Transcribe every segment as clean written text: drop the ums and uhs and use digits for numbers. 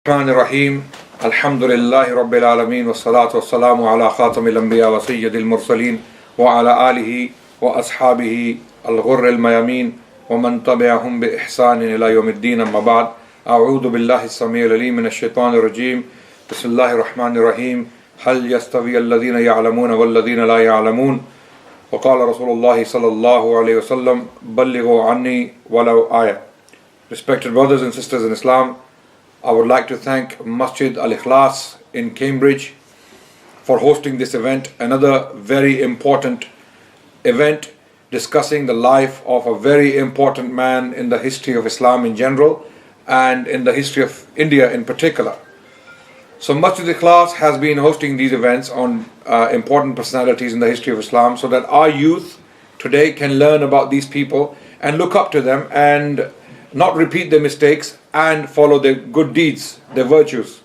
الرحمن الرحيم الحمد لله رب العالمين والصلاة والسلام على خاتم الأنبياء وسيد المرسلين وعلى آله وأصحابه الغر الميامين ومن تبعهم بإحسان إلى يوم الدين. أما بعد، أعوذ بالله السميع العليم من الشيطان الرجيم. بسم الله الرحمن الرحيم. هل يستوي الذين يعلمون والذين لا يعلمون؟ وقال رسول الله صلى الله عليه وسلم بلغوا عني ولو آية. Respected brothers and sisters in Islam, I would like to thank Masjid Al-Ikhlas in Cambridge for hosting this event, another very important event discussing the life of a very important man in the history of Islam in general and in the history of India in particular. So Masjid Al-Ikhlas has been hosting these events on important personalities in the history of Islam so that our youth today can learn about these people and look up to them and not repeat their mistakes and follow their good deeds, their virtues.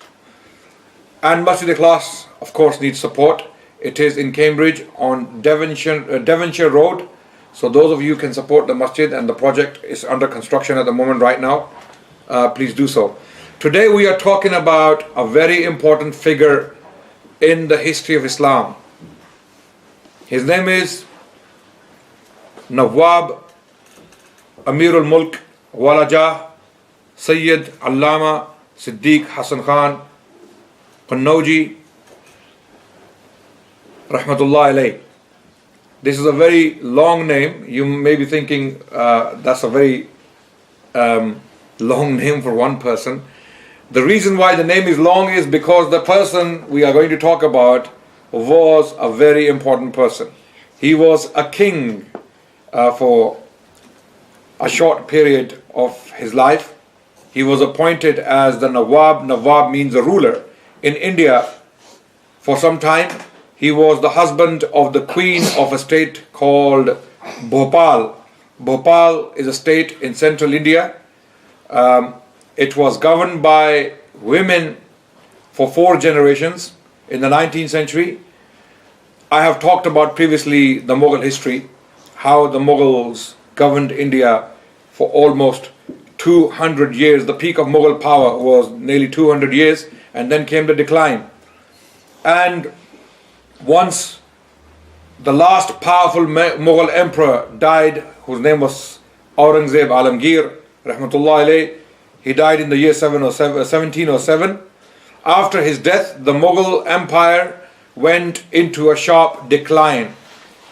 And Masjid Ikhlas, of course, needs support. It is in Cambridge on Devonshire Road. So those of you can support the masjid, and the project is under construction at the moment right now. Please do so. Today we are talking about a very important figure in the history of Islam. His name is Nawab Amirul Mulk Walaja Sayyid Allama Siddiq Hasan Khan Qannauji Rahmatullah alayh. This is a very long name. You may be thinking that's a very long name for one person. The reason why the name is long is because the person we are going to talk about was a very important person. He was a king for a short period of his life. He was appointed as the Nawab. Nawab means a ruler in India for some time. He was the husband of the queen of a state called Bhopal. Bhopal is a state in central India. It was governed by women for 4 generations in the 19th century. I have talked about previously the Mughal history, how the Mughals governed India for almost 200 years. The peak of Mughal power was nearly 200 years, and then came the decline. And once the last powerful Mughal emperor died, whose name was Aurangzeb Alamgir, Rahmatullah alayh, he died in the year 1707. After his death, the Mughal empire went into a sharp decline.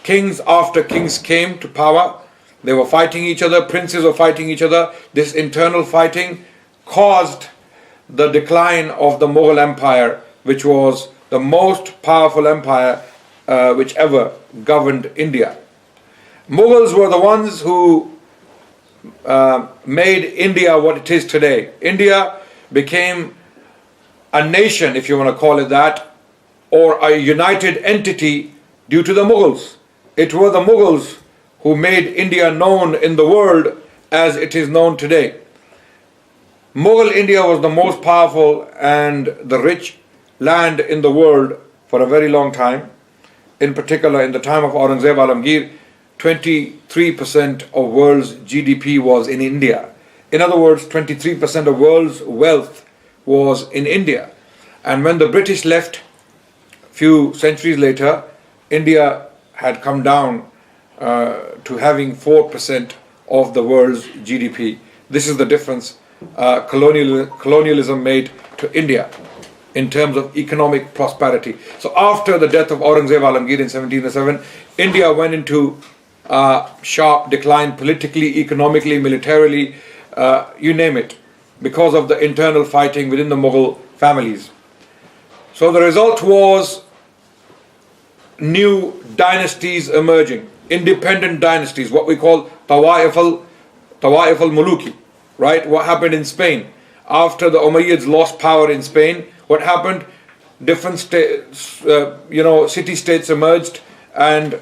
Kings after kings came to power. They were fighting each other, princes were fighting each other. This internal fighting caused the decline of the Mughal Empire, which was the most powerful empire which ever governed India. Mughals were the ones who made India what it is today. India became a nation, if you want to call it that, or a united entity due to the Mughals. It were the Mughals who made India known in the world as it is known today. Mughal India was the most powerful and the rich land in the world for a very long time. In particular, in the time of Aurangzeb Alamgir, 23% of world's GDP was in India. In other words, 23% of world's wealth was in India. And when the British left a few centuries later, India had come down to having 4% of the world's GDP. This is the difference colonialism made to India in terms of economic prosperity. So after the death of Aurangzeb Alamgir in 1707, India went into sharp decline politically, economically, militarily, you name it, because of the internal fighting within the Mughal families. So the result was new dynasties emerging, independent dynasties, what we call Tawa'if al-Muluki, right? What happened in Spain? After the Umayyads lost power in Spain, what happened? Different city-states emerged. And,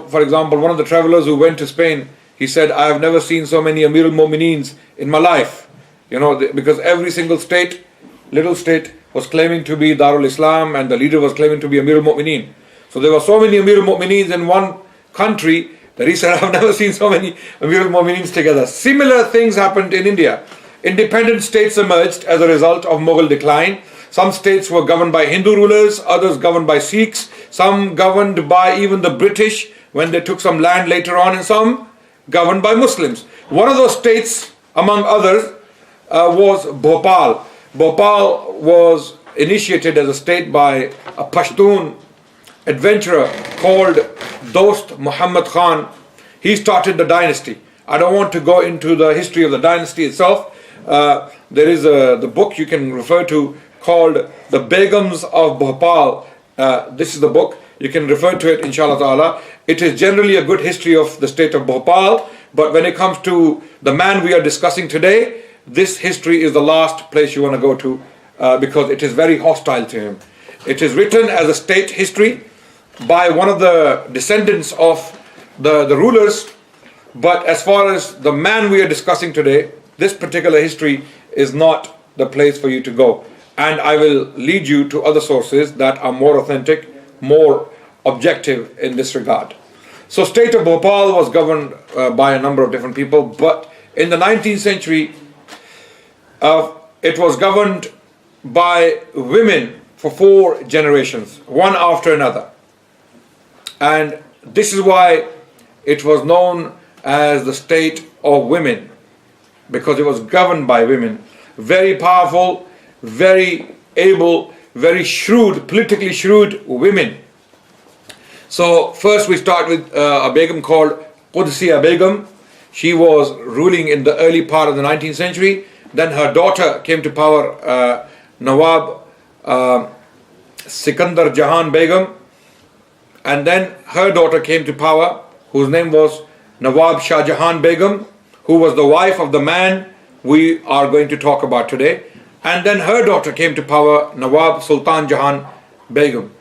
for example, one of the travelers who went to Spain, he said, I have never seen so many Amirul Mu'mineens in my life. Because every single state, little state, was claiming to be Darul Islam, and the leader was claiming to be Amirul Mu'mineen. So there were so many Amirul Mu'mineens in one country that he said, I've never seen so many Amirul Mu'mineens together. Similar things happened in India. Independent states emerged as a result of Mughal decline. Some states were governed by Hindu rulers, others governed by Sikhs, some governed by even the British when they took some land later on, and some governed by Muslims. One of those states, among others, was Bhopal. Bhopal was initiated as a state by a Pashtun adventurer called Dost Muhammad Khan. He started the dynasty. I don't want to go into the history of the dynasty itself. There is the book you can refer to called The Begums of Bhopal. This is the book. You can refer to it, inshallah ta'ala. It is generally a good history of the state of Bhopal, but when it comes to the man we are discussing today, this history is the last place you want to go to because it is very hostile to him. It is written as a state history by one of the descendants of the rulers, but as far as the man we are discussing today, this particular history is not the place for you to go. And I will lead you to other sources that are more authentic, more objective in this regard. So state of Bhopal was governed by a number of different people, but in the 19th century, it was governed by women for 4 generations, one after another. And this is why it was known as the state of women, because it was governed by women. Very powerful, very able, very shrewd, politically shrewd women. So first we start with a Begum called Qudsiya Begum. She was ruling in the early part of the 19th century. Then her daughter came to power, Nawab Sikandar Jahan Begum. And then her daughter came to power, whose name was Nawab Shah Jahan Begum, who was the wife of the man we are going to talk about today. And then her daughter came to power, Nawab Sultan Jahan Begum.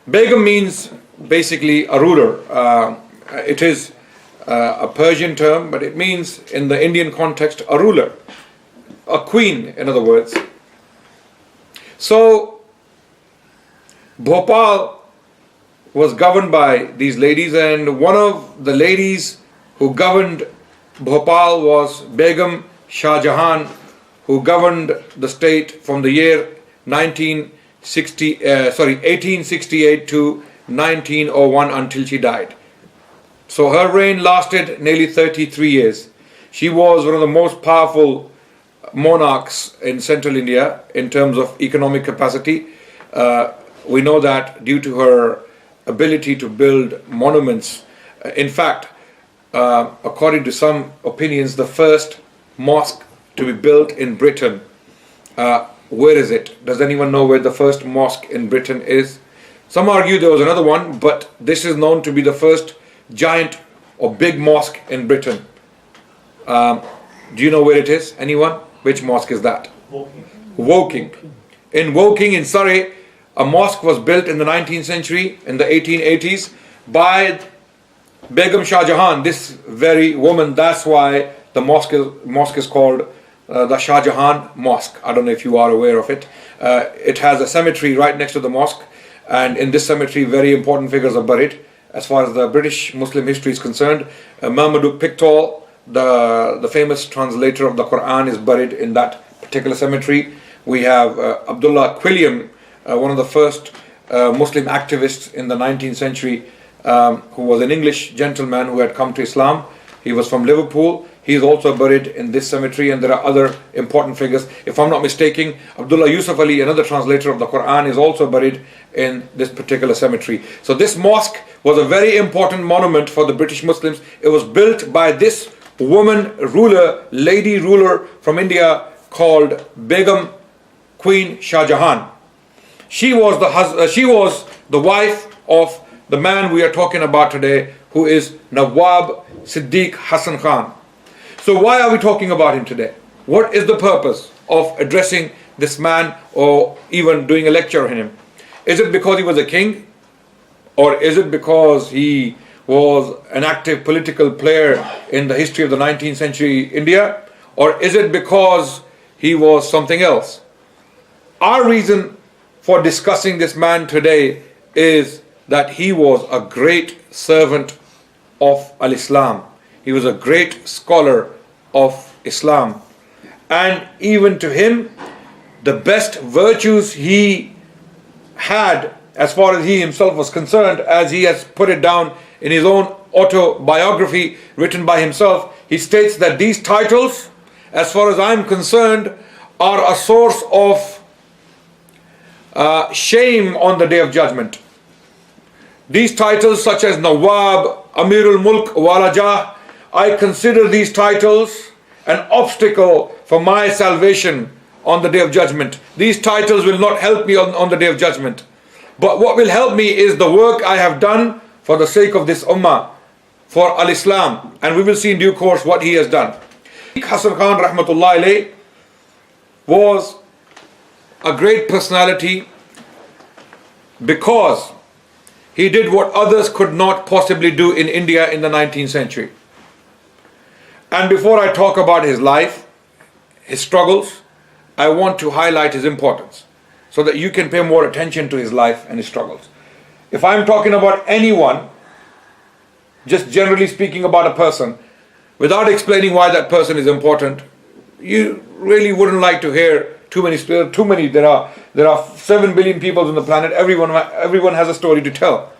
Begum means basically a ruler. It is a Persian term, but it means in the Indian context a ruler, a queen, in other words. So Bhopal was governed by these ladies, and one of the ladies who governed Bhopal was Begum Shah Jahan, who governed the state from the year 1868 to 1901 until she died. So her reign lasted nearly 33 years. She was one of the most powerful monarchs in central India in terms of economic capacity. We know that due to her ability to build monuments. In fact, according to some opinions, the first mosque to be built in Britain, where is it? Does anyone know where the first mosque in Britain is? Some argue there was another one, but this is known to be the first giant or big mosque in Britain. Do you know where it is? Anyone? Which mosque is that? Woking. In Woking in Surrey, a mosque was built in the 19th century, in the 1880s, by Begum Shah Jahan, this very woman. That's why the mosque is called the Shah Jahan Mosque. I don't know if you are aware of it. It has a cemetery right next to the mosque, and in this cemetery very important figures are buried. As far as the British Muslim history is concerned, Marmaduke Pickthall, the famous translator of the Quran, is buried in that particular cemetery. We have Abdullah Quilliam, one of the first Muslim activists in the 19th century, who was an English gentleman who had come to Islam. He was from Liverpool. He is also buried in this cemetery, and there are other important figures. If I'm not mistaken, Abdullah Yusuf Ali, another translator of the Quran, is also buried in this particular cemetery. So this mosque was a very important monument for the British Muslims. It was built by this woman ruler, lady ruler from India called Begum Queen Shah Jahan. She was the wife of the man we are talking about today, who is Nawab Siddiq Hasan Khan. So why are we talking about him today? What is the purpose of addressing this man or even doing a lecture on him? Is it because he was a king? Or is it because he was an active political player in the history of the 19th century India? Or is it because he was something else? Our reason for discussing this man today is that he was a great servant of Al-Islam. He was a great scholar of Islam. And even to him, the best virtues he had, as far as he himself was concerned, as he has put it down in his own autobiography written by himself, he states that these titles, as far as I'm concerned, are a source of shame on the Day of Judgment. These titles, such as Nawab, Amirul Mulk, Wala, I consider these titles an obstacle for my salvation on the Day of Judgment. These titles will not help me on the Day of Judgment. But what will help me is the work I have done for the sake of this ummah, for al-Islam. And we will see in due course what he has done. Siddiq Hasan Khan rahmatullah alayh was a great personality because he did what others could not possibly do in India in the 19th century. And before I talk about his life, his struggles, I want to highlight his importance so that you can pay more attention to his life and his struggles. If I'm talking about anyone, just generally speaking about a person, without explaining why that person is important, you really wouldn't like to hear too many. There are 7 billion people on the planet. Everyone has a story to tell,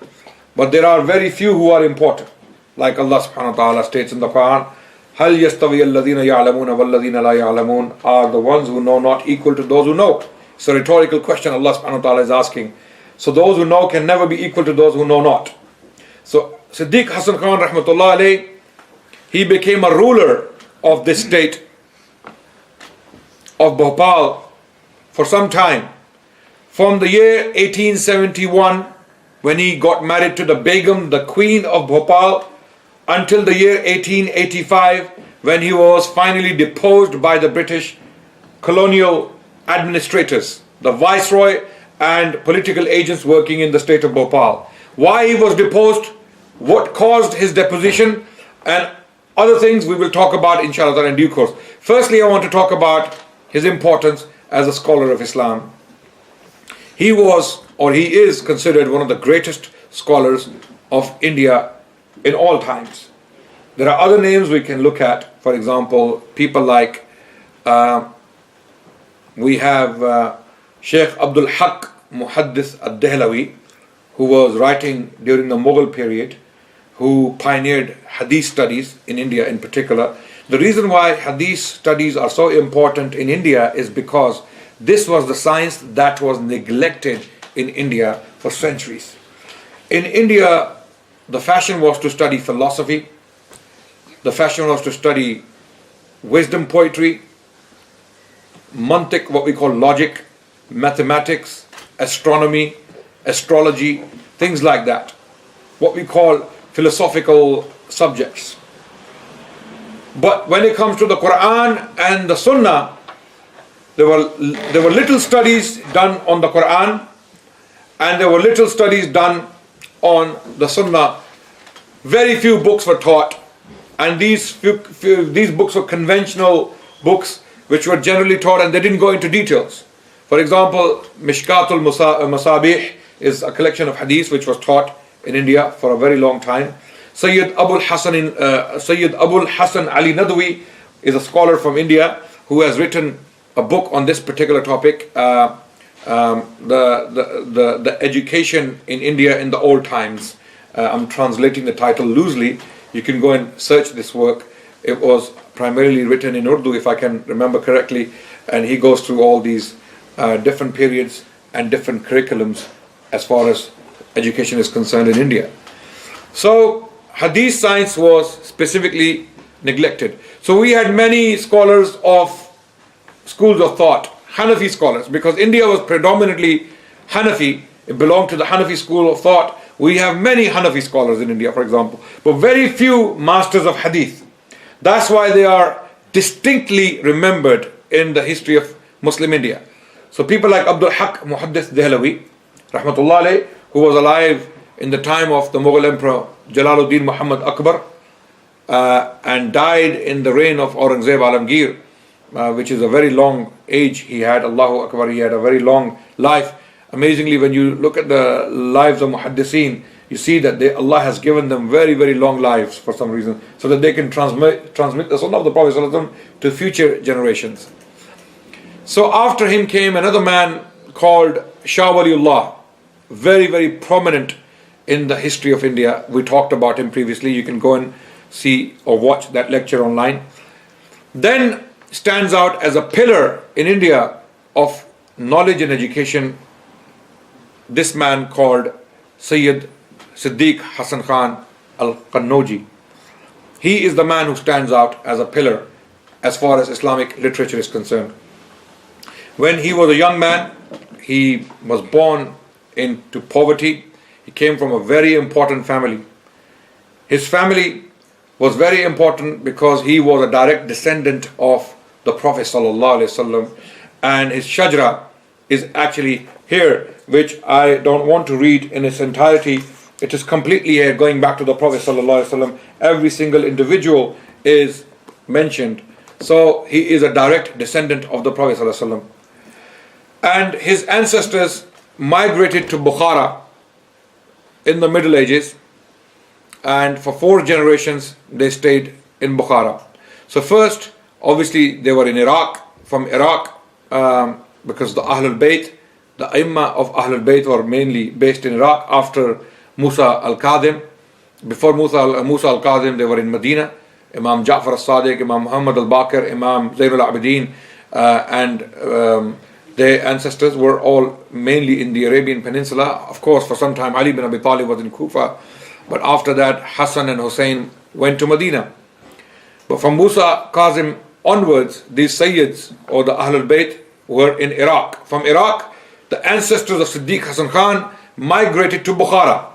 but there are very few who are important. Like Allah subhanahu wa ta'ala states in the Quran, "Hal yastawi alladhina ya'lamuna walladhina la ya'lamun." Are the ones who know not equal to those who know? It's a rhetorical question Allah subhanahu wa ta'ala is asking. So those who know can never be equal to those who know not. So Siddiq Hasan Khan rahmatullah alayh, he became a ruler of this state of Bhopal for some time. From the year 1871, when he got married to the Begum, the Queen of Bhopal, until the year 1885, when he was finally deposed by the British colonial administrators, the Viceroy and political agents working in the state of Bhopal. Why he was deposed, what caused his deposition, and other things we will talk about inshallah in due course. Firstly, I want to talk about his importance as a scholar of Islam. He was, or he is, considered one of the greatest scholars of India in all times. There are other names we can look at. For example, people like we have Sheikh Abdul Haq Muhaddith ad-Dehlawi, who was writing during the Mughal period, who pioneered hadith studies in India in particular. The reason why hadith studies are so important in India is because this was the science that was neglected in India for centuries. In India, the fashion was to study philosophy, the fashion was to study wisdom poetry, mantiq, what we call logic, mathematics, astronomy, astrology, things like that. What we call philosophical subjects. But when it comes to the Quran and the Sunnah, there were little studies done on the Quran and there were little studies done on the Sunnah. Very few books were taught, and these books were conventional books which were generally taught and they didn't go into details. For example, Mishkatul Masabih is a collection of hadiths which was taught in India for a very long time. Sayyid Abul Hasan Ali Nadwi is a scholar from India who has written a book on this particular topic, the education in India in the old times. I'm translating the title loosely. You can go and search this work. It was primarily written in Urdu, if I can remember correctly, and he goes through all these different periods and different curriculums as far as education is concerned in India. So hadith science was specifically neglected. So we had many scholars of schools of thought, Hanafi scholars, because India was predominantly Hanafi. It belonged to the Hanafi school of thought. We have many Hanafi scholars in India, for example, but very few masters of hadith. That's why they are distinctly remembered in the history of Muslim India. So people like Abdul Haq Muhaddith Dehlawi, rahmatullah alayh, who was alive in the time of the Mughal Emperor Jalaluddin Muhammad Akbar and died in the reign of Aurangzeb Alamgir, which is a very long age he had. Allahu Akbar, he had a very long life. Amazingly, when you look at the lives of Muhaddithin, you see that Allah has given them very, very long lives for some reason, so that they can transmit the Sunnah of the Prophet ﷺ to future generations. So after him came another man called Shah Waliullah, very, very prominent in the history of India. We talked about him previously. You can go and see or watch that lecture online. Then stands out as a pillar in India of knowledge and education this man called Sayyid Siddiq Hasan Khan al-Qannauji. He is the man who stands out as a pillar as far as Islamic literature is concerned. When he was a young man, he was born into poverty. He came from a very important family. His family was very important because he was a direct descendant of the Prophet ﷺ, and his shajra is actually here, which I don't want to read in its entirety. It is completely here, going back to the Prophet ﷺ. Every single individual is mentioned. So he is a direct descendant of the Prophet ﷺ. And his ancestors migrated to Bukhara in the Middle Ages, and for 4 generations they stayed in Bukhara. So first, obviously, they were in Iraq. From Iraq, because the Ahlul Bayt, the Imma of Ahlul Bayt were mainly based in Iraq after Musa al-Kadhim. Before Musa al-Kadhim, they were in Medina. Imam Ja'far al-Sadiq, Imam Muhammad al-Baqir, Imam Zayn al-Abidin, and their ancestors were all mainly in the Arabian Peninsula. Of course, for some time Ali bin Abi Talib was in Kufa, but after that Hassan and Hussein went to Medina. But from Musa Kazim onwards, these Sayyids or the Ahlul Bayt were in Iraq. From Iraq, the ancestors of Siddiq Hasan Khan migrated to Bukhara,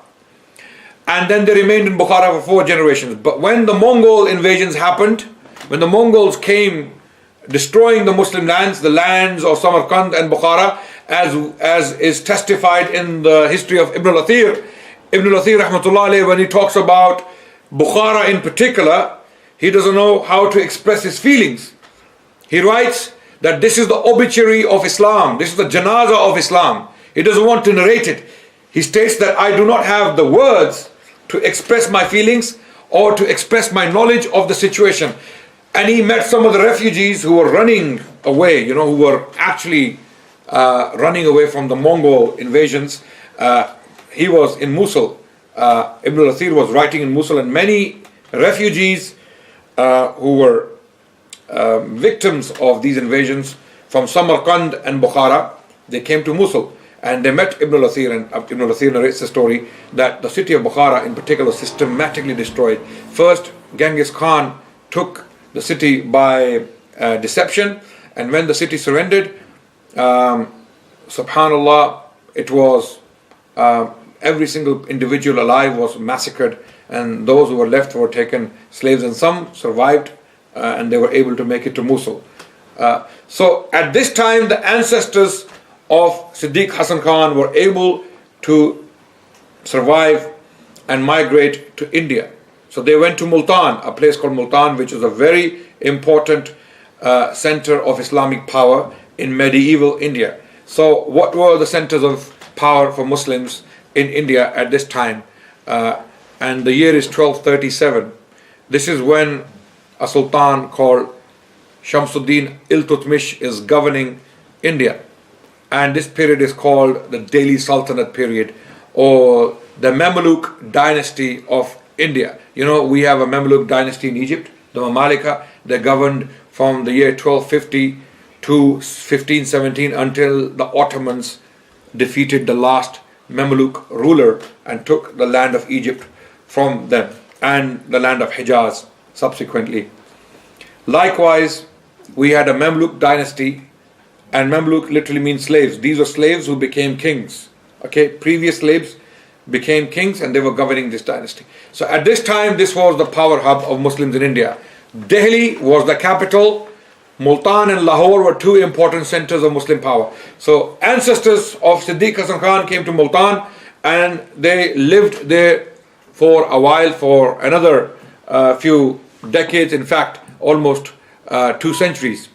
and then they remained in Bukhara for 4 generations. But when the Mongol invasions happened, when the Mongols came destroying the Muslim lands, the lands of Samarkand and Bukhara, as is testified in the history of Ibn al-Athir. Ibn al-Athir rahmatullah alayhi, when he talks about Bukhara in particular, he doesn't know how to express his feelings. He writes that this is the obituary of Islam, this is the janaza of Islam. He doesn't want to narrate it. He states that I do not have the words to express my feelings or to express my knowledge of the situation. And he met some of the refugees who were running away, who were actually running away from the Mongol invasions. He was in Mosul. Ibn al-Athir was writing in Mosul, and many refugees who were victims of these invasions from Samarkand and Bukhara, they came to Mosul and they met Ibn al-Athir, and Ibn al-Athir narrates the story that the city of Bukhara in particular was systematically destroyed. First, Genghis Khan took the city by deception, and when the city surrendered, subhanallah, it was every single individual alive was massacred, and those who were left were taken slaves, and some survived and they were able to make it to Mosul. So at this time, the ancestors of Siddiq Hasan Khan were able to survive and migrate to India. So they went to Multan, a place called Multan, which is a very important center of Islamic power in medieval India. So what were the centers of power for Muslims in India at this time? And the year is 1237. This is when a sultan called Shamsuddin Iltutmish is governing India. And this period is called the Delhi Sultanate period, or the Mamluk dynasty of India. We have a Mamluk dynasty in Egypt, the Mamalika. They governed from the year 1250 to 1517 until the Ottomans defeated the last Mamluk ruler and took the land of Egypt from them, and the land of Hijaz subsequently. Likewise, we had a Mamluk dynasty, and Mamluk literally means slaves. These were slaves who became kings. Previous slaves became kings and they were governing this dynasty. So at this time, this was the power hub of Muslims in India. Delhi was the capital. Multan and Lahore were 2 important centers of Muslim power. So ancestors of Siddiq Hasan Khan came to Multan, and they lived there for a while, for another few decades, in fact almost 2 centuries.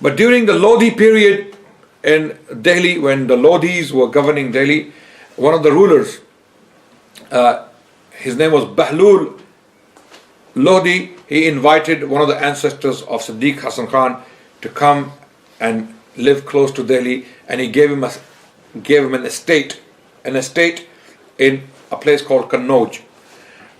But during the Lodi period in Delhi, when the Lodis were governing Delhi, one of the rulers his name was Bahlul Lodi. He invited one of the ancestors of Siddiq Hasan Khan to come and live close to Delhi, and he gave him an estate in a place called Kannauj.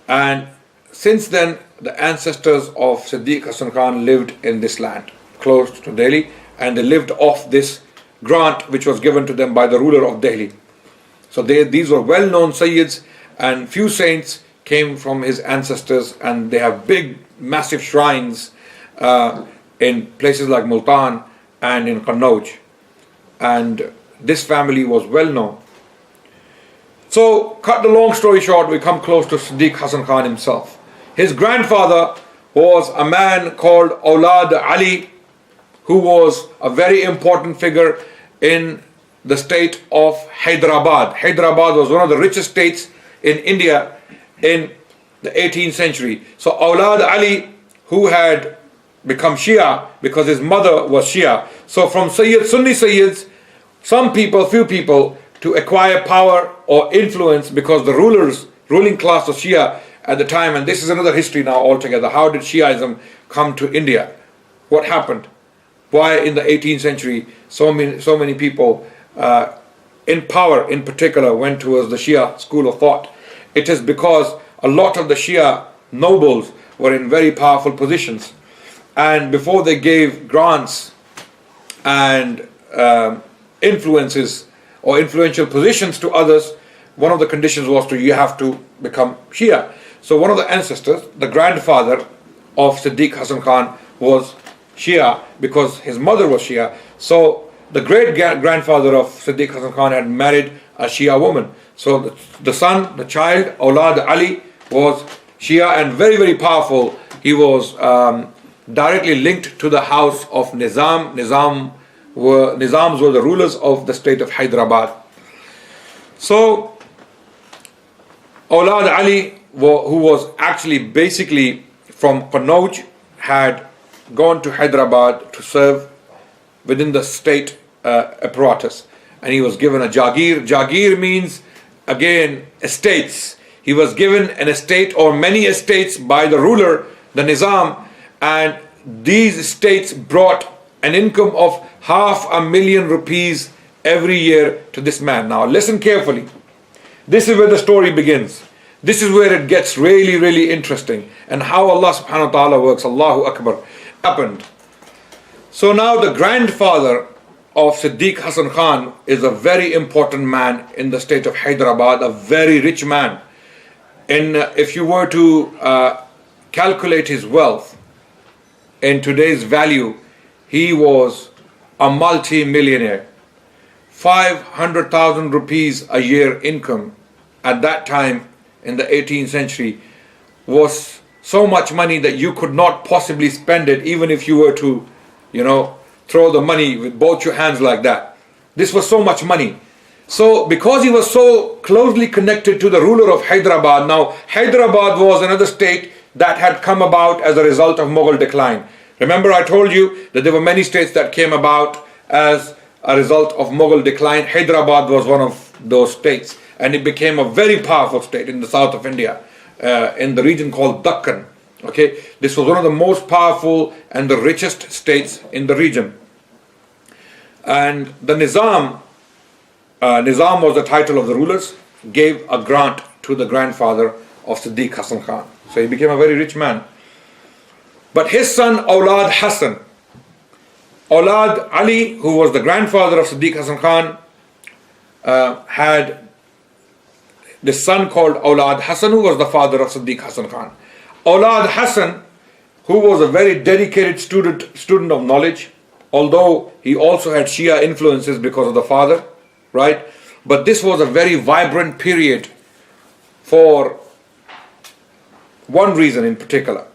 And since then, the ancestors of Siddiq Hasan Khan lived in this land, close to Delhi, and they lived off this grant which was given to them by the ruler of Delhi. So these were well-known Sayyids, and few saints came from his ancestors, and they have big, massive shrines in places like Multan and in Kannauj. And this family was well-known. So, cut the long story short, we come close to Siddiq Hasan Khan himself. His grandfather was a man called Awlad Ali, who was a very important figure in the state of Hyderabad. Hyderabad was one of the richest states in India in the 18th century. So Awlad Ali, who had become Shia because his mother was Shia. So from Sunni Sayyids, few people, to acquire power or influence, because the ruling class of Shia at the time, and this is another history now altogether. How did Shiaism come to India? What happened? Why in the 18th century so many people in power in particular went towards the Shia school of thought? It is because a lot of the Shia nobles were in very powerful positions, and before they gave grants and influences or influential positions to others, one of the conditions was you have to become Shia. So one of the ancestors, the grandfather of Siddiq Hasan Khan, was Shia because his mother was Shia. So the great grandfather of Siddiq Hasan Khan had married a Shia woman. So the son, the child, Awlad Ali, was Shia and very, very powerful. He was directly linked to the house of Nizam. Nizams were the rulers of the state of Hyderabad. So Awlad Ali, who was actually basically from Kannauj, had gone to Hyderabad to serve within the state apparatus, and he was given a Jagir. Jagir means, again, estates. He was given an estate or many estates by the ruler, the Nizam, and these estates brought an income of 500,000 rupees every year to this man. Now listen carefully. This is where the story begins. This is where it gets really, really interesting, and how Allah subhanahu wa ta'ala works. Allahu Akbar. Happened. So now the grandfather of Siddiq Hasan Khan is a very important man in the state of Hyderabad, a very rich man. And if you were to calculate his wealth in today's value, he was a multi-millionaire. 500,000 rupees a year income at that time in the 18th century was so much money that you could not possibly spend it, even if you were to, throw the money with both your hands like that. This was so much money. So because he was so closely connected to the ruler of Hyderabad, now Hyderabad was another state that had come about as a result of Mughal decline. Remember, I told you that there were many states that came about as a result of Mughal decline. Hyderabad was one of those states, and it became a very powerful state in the south of India, in the region called Deccan. Okay, this was one of the most powerful and the richest states in the region. And the Nizam was the title of the rulers, gave a grant to the grandfather of Siddiq Hasan Khan. So he became a very rich man. But his son Awlad Hasan, Awlad Ali, who was the grandfather of Siddiq Hasan Khan, had this son called Awlad Hasan, who was the father of Siddiq Hasan Khan. Awlad Hasan, who was a very dedicated student of knowledge, although he also had Shia influences because of the father, right? But this was a very vibrant period for one reason in particular,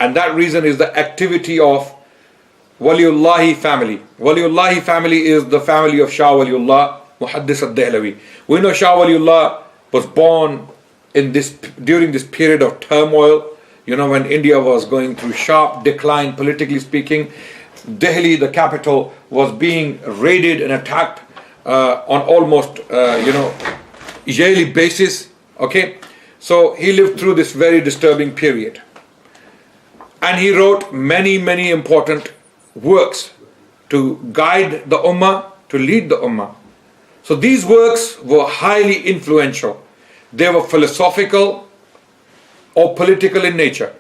and that reason is the activity of Waliullahi family. Waliullahi family is the family of Shah Waliullah, Muhaddis al-Dehlawi. We know Shah Waliullah was born during this period of turmoil, when India was going through sharp decline, politically speaking. Delhi, the capital, was being raided and attacked on almost yearly basis. Okay, So he lived through this very disturbing period. And he wrote many, many important works to guide the Ummah, to lead the Ummah. So these works were highly influential. They were philosophical or political in nature.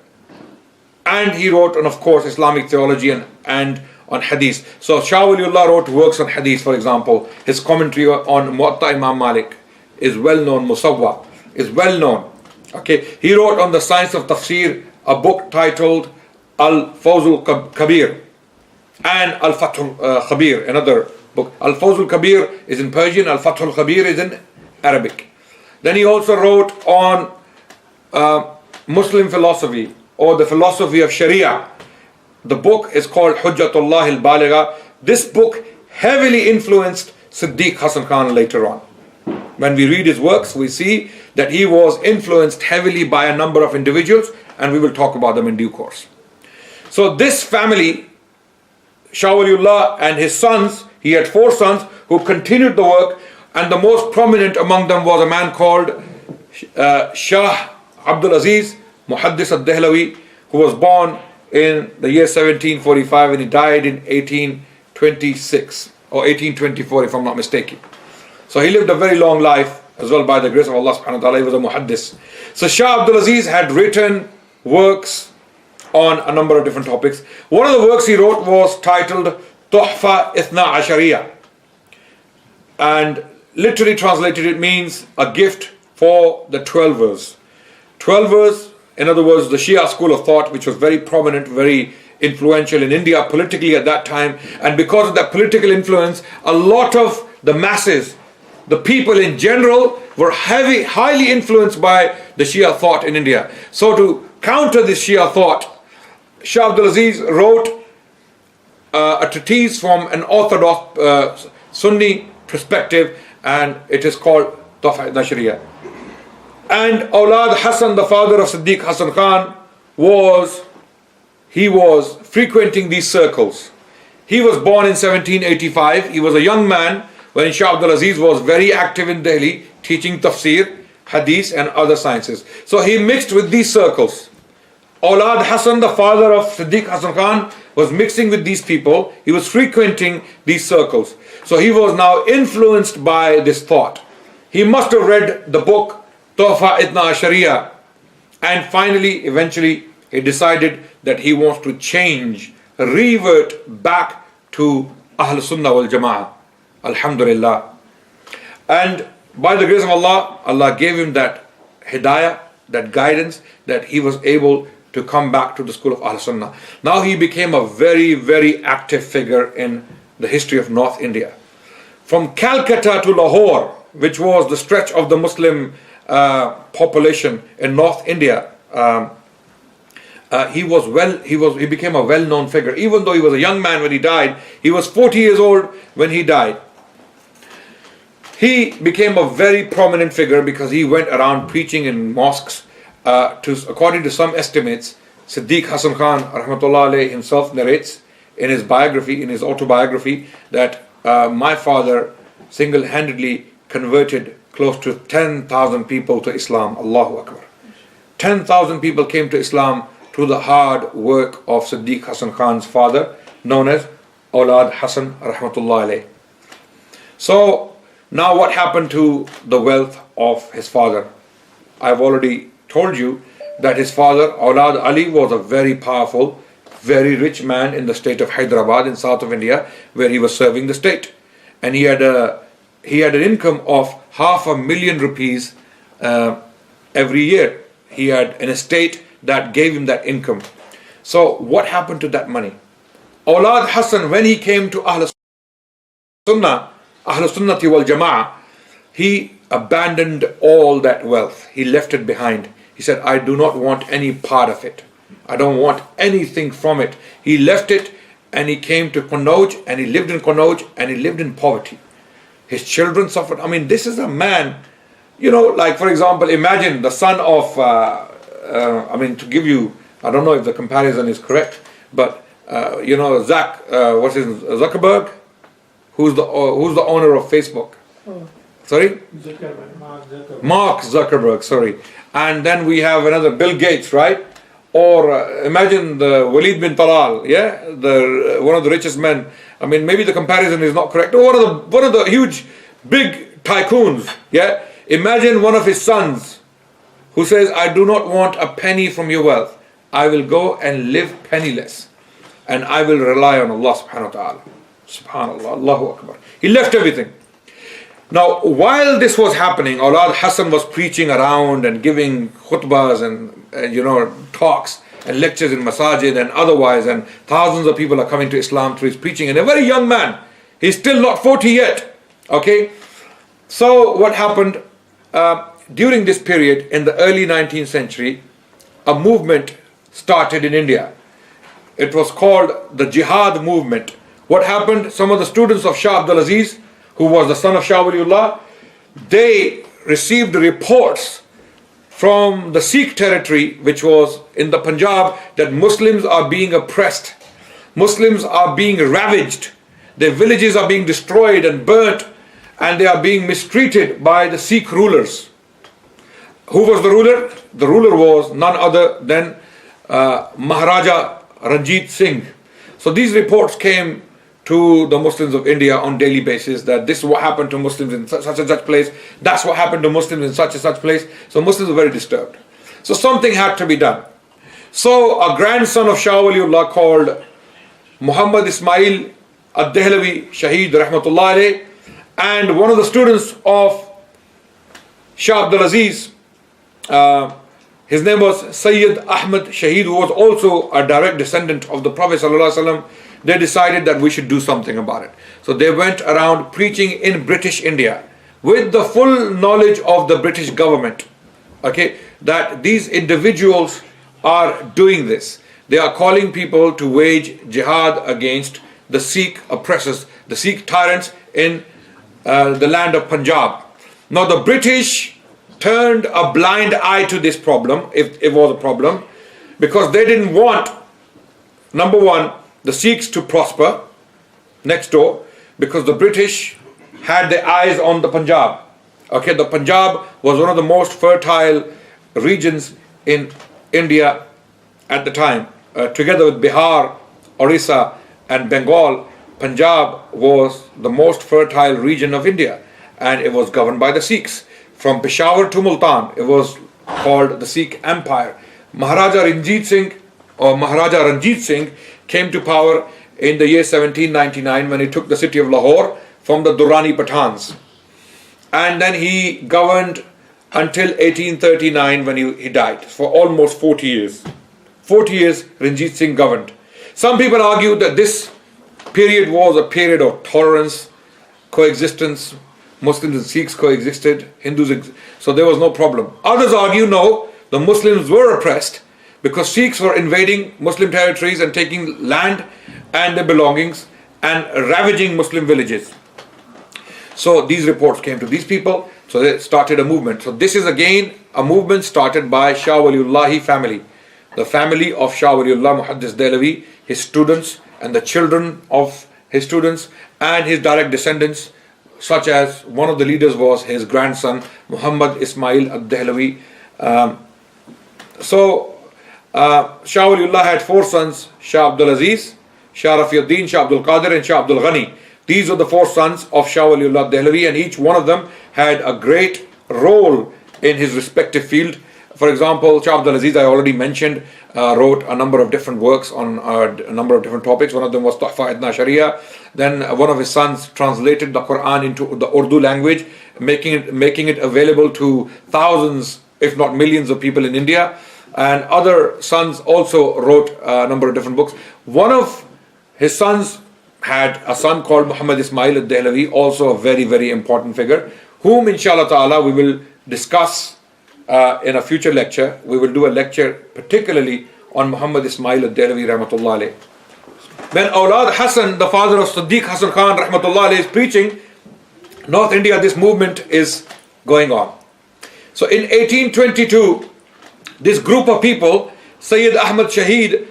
And he wrote on, of course, Islamic theology and on hadith. So Shah Waliullah wrote works on hadith, for example. His commentary on Muwatta Imam Malik is well known, Musawwa is well known. Okay, he wrote on the science of tafsir a book titled Al-Fawzul Kabir and Al-Fathul Khabir, another book. Al-Fawzul Kabir is in Persian, Al-Fathul Khabir is in Arabic. Then he also wrote on Muslim philosophy or the philosophy of Sharia. The book is called Hujjatullah al-Baligha. This book heavily influenced Siddiq Hasan Khan later on. When we read his works, we see that he was influenced heavily by a number of individuals, and we will talk about them in due course. So this family, Shah Waliullah and his sons, he had 4 sons who continued the work, and the most prominent among them was a man called Shah Abdul Aziz Muhaddis al-Dehlawi, who was born in the year 1745 and he died in 1826 or 1824 if I'm not mistaken. So he lived a very long life as well by the grace of Allah subhanahu wa ta'ala. He was a muhaddis. So Shah Abdul Aziz had written works on a number of different topics. One of the works he wrote was titled Tuhfa Ithna Ashariya, and literally translated it means a gift for the 12ers. 12ers, in other words, the Shia school of thought, which was very prominent, very influential in India politically at that time. And because of that political influence, a lot of the masses, the people in general, were highly influenced by the Shia thought in India. So to counter this Shia thought, Shah Abdul Aziz wrote a treatise from an orthodox Sunni perspective, and it is called Tuhfa Nashriya. And Awlad Hassan, the father of Siddiq Hasan Khan, was frequenting these circles. He was born in 1785. He was a young man when Shah Abdul Aziz was very active in Delhi, teaching tafsir, hadith and other sciences. So he mixed with these circles. Awlad Hassan, the father of Siddiq Hasan Khan, was mixing with these people. He was frequenting these circles. So he was now influenced by this thought. He must have read the book Tuhfa Ithna Ashariya, and finally, eventually, he decided that he wants to change, revert back to Ahl Sunnah wal Jama'ah. Alhamdulillah. And by the grace of Allah, Allah gave him that hidayah, that guidance, that he was able to come back to the school of Ahl Sunnah. Now he became a very, very active figure in the history of North India. From Calcutta to Lahore, which was the stretch of the Muslim population in North India, he became a well-known figure. Even though he was a young man when he died, he was 40 years old when he died. He became a very prominent figure because he went around preaching in mosques. According to some estimates, Siddiq Hasan Khan rahmatullah alayhi himself narrates in his biography, in his autobiography, that my father single-handedly converted close to 10,000 people to Islam. Allahu Akbar. 10,000 people came to Islam through the hard work of Siddiq Hasan Khan's father, known as Awlad Hassan rahmatullah alayh. So now what happened to the wealth of his father? I've already told you that his father, Awlad Ali, was a very powerful, very rich man in the state of Hyderabad in south of India, where he was serving the state. And he had an income of 500,000 rupees every year. He had an estate that gave him that income. So what happened to that money? Awlad Hassan, when he came to Ahl Sunnati wal Jama'ah, he abandoned all that wealth. He left it behind. He said, I do not want any part of it. I don't want anything from it. He left it and he came to Connauj, and he lived in Connauj, and he lived in poverty. His children suffered. I mean, this is a man, like for example, imagine the son of, to give you, I don't know if the comparison is correct, but Zuckerberg, who's the owner of Facebook? Sorry? Zuckerberg. Mark Zuckerberg, sorry. And then we have another Bill Gates, right? Or imagine the Walid bin Talal, yeah, one of the richest men. I mean, maybe the comparison is not correct. Or one of the huge, big tycoons, yeah. Imagine one of his sons who says, "I do not want a penny from your wealth. I will go and live penniless, and I will rely on Allah subhanahu wa taala." Subhanallah, Allahu Akbar. He left everything. Now, while this was happening, Awlad Hassan was preaching around and giving khutbahs and talks and lectures in masajid and otherwise, and thousands of people are coming to Islam through his preaching. And a very young man, he's still not 40 yet. Okay, so what happened during this period in the early 19th century? A movement started in India. It was called the Jihad Movement. What happened? Some of the students of Shah Abdul Aziz, who was the son of Shah Waliullah, they received reports from the Sikh territory, which was in the Punjab, that Muslims are being oppressed. Muslims are being ravaged. Their villages are being destroyed and burnt, and they are being mistreated by the Sikh rulers. Who was the ruler? The ruler was none other than Maharaja Ranjit Singh. So these reports came to the Muslims of India on daily basis, that this is what happened to Muslims in such and such place, that's what happened to Muslims in such and such place. So Muslims were very disturbed. So something had to be done. So a grandson of Shah Waliullah called Muhammad Ismail ad-Dehlavi Shaheed Rahmatullah alayh, and one of the students of Shah Abdul Aziz, his name was Sayyid Ahmad Shaheed, who was also a direct descendant of the Prophet sallallahu alaihi wasallam. They decided that we should do something about it. So they went around preaching in British India with the full knowledge of the British government, okay, that these individuals are doing this. They are calling people to wage jihad against the Sikh oppressors, the Sikh tyrants in the land of Punjab. Now the British turned a blind eye to this problem, if it was a problem, because they didn't want, number one, the Sikhs to prosper next door, because the British had their eyes on the Punjab. Okay, the Punjab was one of the most fertile regions in India at the time. Together with Bihar, Orissa and Bengal, Punjab was the most fertile region of India, and it was governed by the Sikhs. From Peshawar to Multan, it was called the Sikh Empire. Maharaja Ranjit Singh came to power in the year 1799 when he took the city of Lahore from the Durrani Pathans. And then he governed until 1839 when he died, for almost 40 years. 40 years Ranjit Singh governed. Some people argue that this period was a period of tolerance, coexistence. Muslims and Sikhs coexisted, so there was no problem. Others argue no, the Muslims were oppressed because Sikhs were invading Muslim territories and taking land and their belongings and ravaging Muslim villages. So these reports came to these people, so they started a movement. So this is again a movement started by Shah Waliullahi family, the family of Shah Waliullah Muhaddis Dehlavi, his students and the children of his students and his direct descendants, such as one of the leaders was his grandson Muhammad Ismail ad-Dehlavi. Shah Waliullah had four sons: Shah Abdul Aziz, Shah Rafiuddin, Shah Abdul Qadir and Shah Abdul Ghani. These were the four sons of Shah Waliullah Dehlavi, and each one of them had a great role in his respective field. For example, Shah Abdul Aziz, I already mentioned, wrote a number of different works on a number of different topics. One of them was Tuhfa Idna Sharia. Then one of his sons translated the Quran into the Urdu language, making it available to thousands, if not millions of people in India. And other sons also wrote a number of different books. One of his sons had a son called Muhammad Ismail ad-Dehlavi, also a very, very important figure, whom inshallah ta'ala we will discuss in a future lecture. We will do a lecture particularly on Muhammad Ismail ad-Dehlavi rahmatullah alayh. When Awlad Hassan, the father of Siddiq Hasan Khan rahmatullah alayh, is preaching, North India, this movement is going on. So in 1822, this group of people, Sayyid Ahmad Shaheed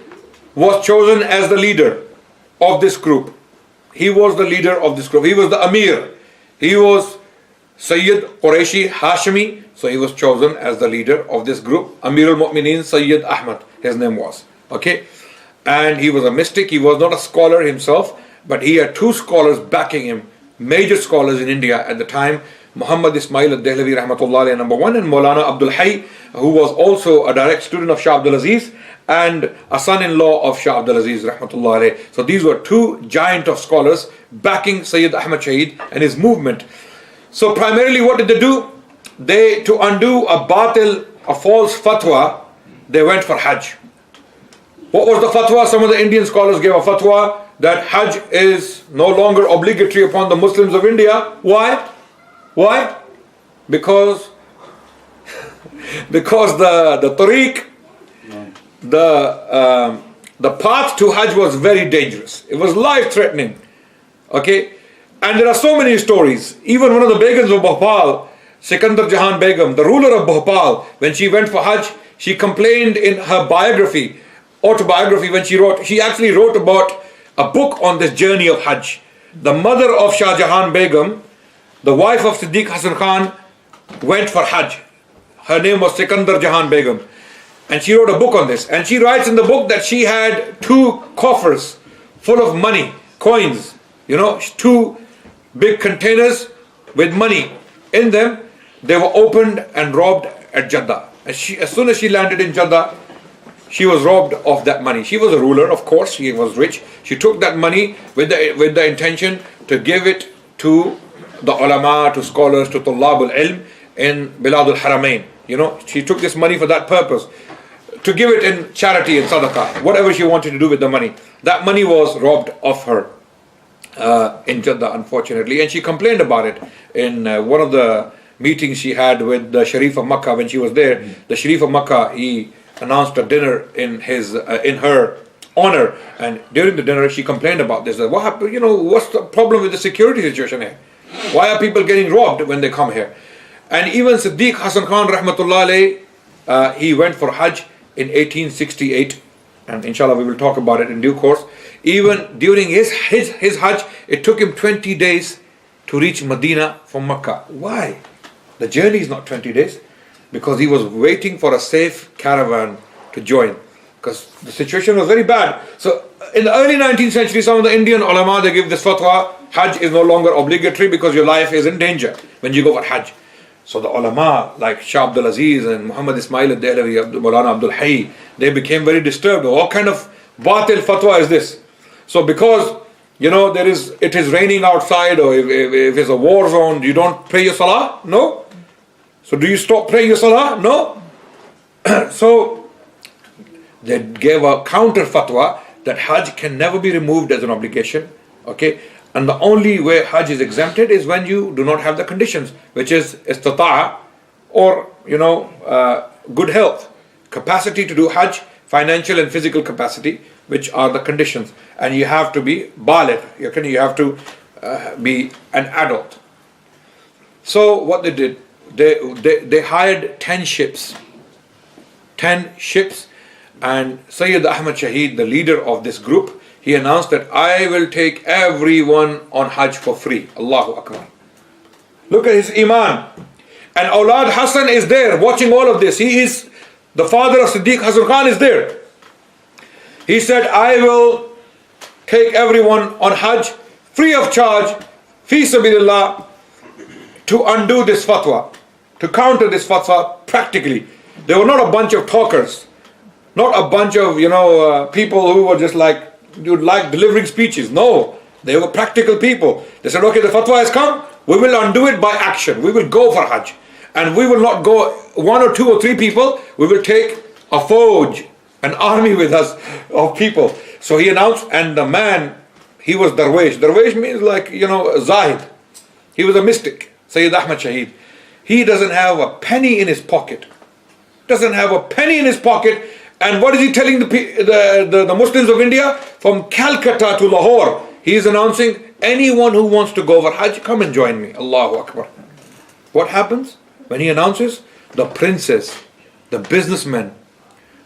was chosen as the leader of this group. He was the leader of this group. He was the Amir. He was Sayyid Qureshi Hashimi, so he was chosen as the leader of this group. Amir al-Mu'mineen Sayyid Ahmad, his name was. Okay, and he was a mystic. He was not a scholar himself, but he had two scholars backing him, major scholars in India at the time. Muhammad Ismail al-Dehlavi rahmatullah number one, and Maulana Abdul Hayy, who was also a direct student of Shah Abdul Aziz and a son-in-law of Shah Abdul Aziz rahmatullah. So these were two giant of scholars backing Sayyid Ahmad Shaheed and his movement. So primarily what did they do? They, to undo a batil, a false fatwa, they went for Hajj. What was the fatwa? Some of the Indian scholars gave a fatwa that Hajj is no longer obligatory upon the Muslims of India. Why? Why? Because the tariq, the path to Hajj was very dangerous. It was life-threatening. Okay? And there are so many stories. Even one of the Begums of Bhopal, Sikandar Jahan Begum, the ruler of Bhopal, when she went for Hajj, she complained in her autobiography when she actually wrote about a book on this journey of Hajj. The mother of Shah Jahan Begum, the wife of Siddiq Hasan Khan, went for Hajj. Her name was Sikandar Jahan Begum. And she wrote a book on this. And she writes in the book that she had two coffers full of money, coins, two big containers with money in them. They were opened and robbed at Jeddah. As soon as she landed in Jeddah, she was robbed of that money. She was a ruler, of course, she was rich. She took that money with the intention to give it to the ulama, to scholars, to Tullab al-Ilm in Bilad al-Haramain. She took this money for that purpose, to give it in charity and sadaqah, whatever she wanted to do with the money. That money was robbed of her in Jeddah, unfortunately, and she complained about it in one of the meetings she had with the Sharif of Makkah. When she was there, the Sharif of Makkah, he announced a dinner in her honor, and during the dinner she complained about this. What happened? What's the problem with the security situation here? Why are people getting robbed when they come here? And even Siddiq Hasan Khan rahmatullah alayh, he went for Hajj in 1868, and inshallah we will talk about it in due course. Even during his Hajj, it took him 20 days to reach Medina from Makkah. Why? The journey is not 20 days. Because he was waiting for a safe caravan to join. Because the situation was very bad. So in the early 19th century, some of the Indian ulama, they give this fatwa, Hajj is no longer obligatory because your life is in danger when you go for Hajj. So the ulama like Shah Abdul Aziz and Muhammad Ismail al-Dehlavi, Maulana Abdul Hayy, they became very disturbed. What kind of batil fatwa is this? So because it is raining outside, or if it's a war zone, you don't pray your salah? No. So do you stop praying your salah? No. So they gave a counter fatwa that Hajj can never be removed as an obligation. Okay. And the only way Hajj is exempted is when you do not have the conditions, which is istita'a, or good health, capacity to do Hajj, financial and physical capacity, which are the conditions. And you have to be baligh, you have to be an adult. So what they did, they hired 10 ships, and Sayyid Ahmad Shaheed, the leader of this group, he announced that I will take everyone on Hajj for free. Allahu Akbar. Look at his iman. And Awlad Hassan is there watching all of this. He is the father of Siddiq Hasan Khan is there. He said, I will take everyone on Hajj free of charge, fi sabilillah, to undo this fatwa, to counter this fatwa practically. They were not a bunch of talkers, not a bunch of people who were just like delivering speeches. No, they were practical people. They said, okay, the fatwa has come, we will undo it by action. We will go for Hajj, and we will not go one or two or three people. We will take a fauj, an army with us of people. So he announced, and the man, he was Darwish. Darwish means Zahid. He was a mystic, Sayyid Ahmad Shaheed. He doesn't have a penny in his pocket. And what is he telling the Muslims of India? From Calcutta to Lahore, he is announcing, anyone who wants to go for Hajj, come and join me. Allahu Akbar. What happens when he announces? The princes, the businessmen,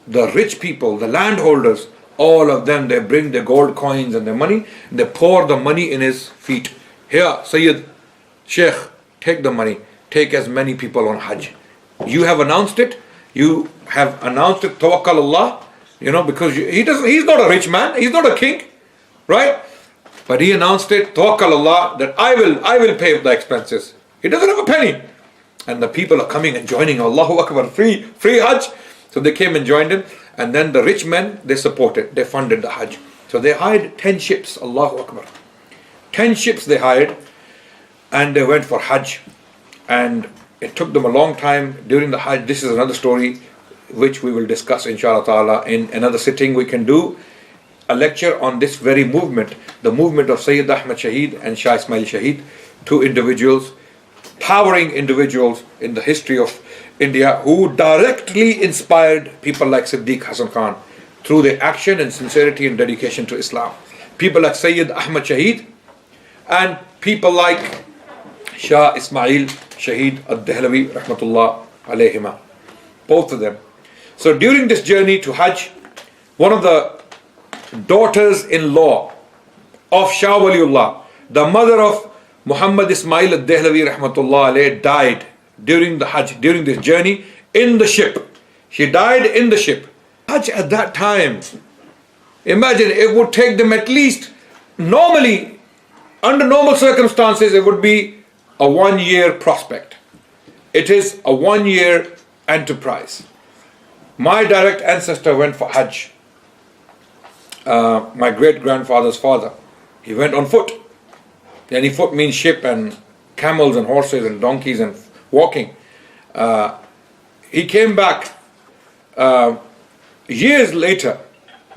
the rich people, the landholders, all of them, they bring their gold coins and their money, they pour the money in his feet. Here, Sayyid, Sheikh, take the money, take as many people on Hajj. You have announced it, tawakkal Allah, because he's not a rich man, he's not a king, right? But he announced it, tawakkal Allah, that I will pay the expenses. He doesn't have a penny. And the people are coming and joining, Allahu Akbar, free Hajj. So they came and joined him. And then the rich men, they supported, they funded the Hajj. So they hired 10 ships, Allahu Akbar. 10 ships they hired, and they went for Hajj. And it took them a long time during the Hajj. This is another story which we will discuss inshallah ta'ala in another sitting. We can do a lecture on this very movement, the movement of Sayyid Ahmad Shaheed and Shah Ismail Shaheed, two individuals, towering individuals in the history of India, who directly inspired people like Siddiq Hasan Khan through their action and sincerity and dedication to Islam. People like Sayyid Ahmad Shaheed and people like Shah Ismail Shaheed al-Dehlavi rahmatullah alayhima, both of them. So during this journey to Hajj, one of the daughters-in-law of Shah Waliullah, the mother of Muhammad Ismail al-Dehlavi rahmatullah alayh, died during the Hajj, during this journey in the ship. She died in the ship. Hajj at that time, imagine, it would take them at least, normally, under normal circumstances, it would be a 1-year prospect. It is a 1-year enterprise. My direct ancestor went for Hajj. My great-grandfather's father, he went on foot. And foot means ship and camels and horses and donkeys and walking. He came back years later.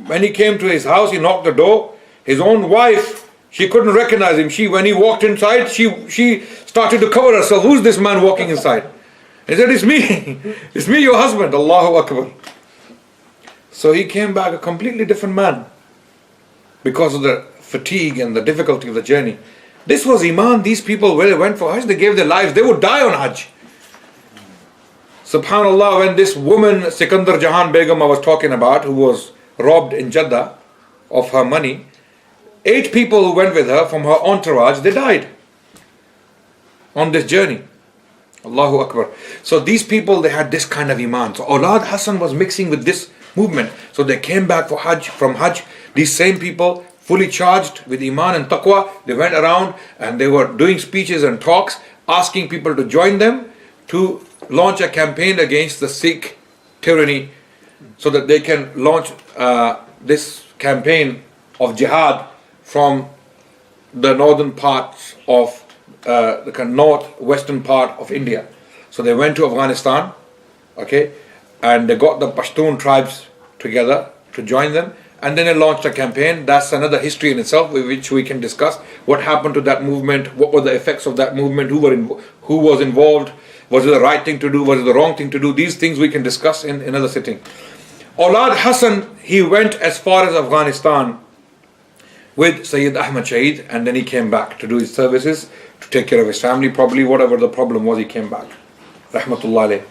When he came to his house, he knocked the door. His own wife, she couldn't recognize him. When he walked inside, she started to cover herself. Who's this man walking inside? He said, it's me. It's me, your husband. Allahu Akbar. So he came back a completely different man because of the fatigue and the difficulty of the journey. This was Iman. These people, when they went for Hajj, they gave their lives. They would die on Hajj. Subhanallah, when this woman, Sikandar Jahan Begum I was talking about, who was robbed in Jeddah of her money, 8 people who went with her from her entourage, they died on this journey. Allahu Akbar. So these people, they had this kind of Iman. So Awlad Hassan was mixing with this movement. So they came back for Hajj, from Hajj. These same people, fully charged with Iman and Taqwa, they went around and they were doing speeches and talks, asking people to join them to launch a campaign against the Sikh tyranny, so that they can launch this campaign of jihad from the northern parts of the northwestern part of India. So they went to Afghanistan, okay, and they got the Pashtun tribes together to join them, and then they launched a campaign. That's another history in itself, which we can discuss. What happened to that movement? What were the effects of that movement? Who was involved? Was it the right thing to do? Was it the wrong thing to do? These things we can discuss in another sitting. Awlad Hassan, he went as far as Afghanistan with Sayyid Ahmad Shaheed, and then he came back to do his services, to take care of his family, probably whatever the problem was, he came back. Rahmatullah alayh.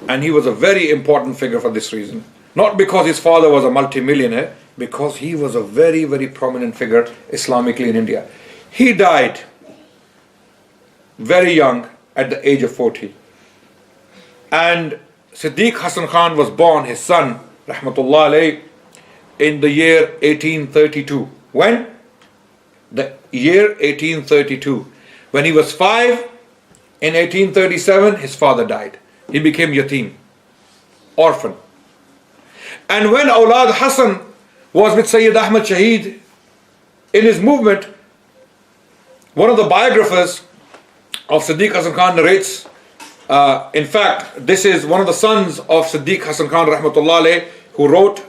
And he was a very important figure for this reason. Not because his father was a multi-millionaire, because he was a very, very prominent figure Islamically in India. He died very young, at the age of 40. And Siddiq Hasan Khan was born, his son, Rahmatullah alayh, in the year 1832. When? The year 1832. When he was 5, in 1837, his father died. He became yatim, orphan. And when Awlad Hassan was with Sayyid Ahmad Shaheed in his movement, one of the biographers of Siddiq Hasan Khan narrates, in fact, this is one of the sons of Siddiq Hasan Khan rahmatullah alayh, who wrote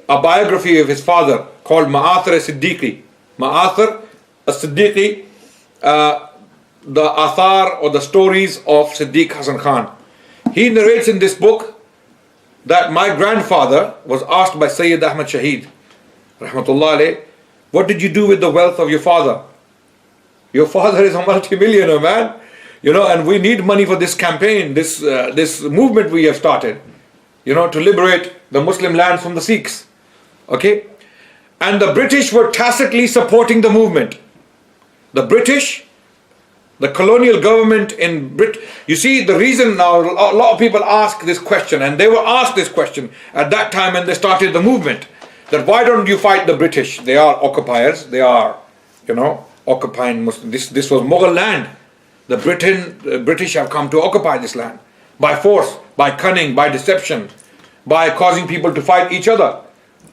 a biography of his father called Ma'athar Siddiqi. Ma'athar Siddiqi, the athar or the stories of Siddiq Hasan Khan. He narrates in this book that my grandfather was asked by Sayyid Ahmad Shaheed rahmatullah alayh, what did you do with the wealth of your father? Your father is a multi-millionaire, man. And we need money for this campaign, this movement we have started, to liberate the Muslim lands from the Sikhs. Okay? And the British were tacitly supporting the movement. The British The colonial government in Britain. You see, the reason now, a lot of people ask this question, and they were asked this question at that time when they started the movement, that why don't you fight the British? They are occupiers, they are, occupying Muslims. This was Mughal land. The British have come to occupy this land by force, by cunning, by deception, by causing people to fight each other.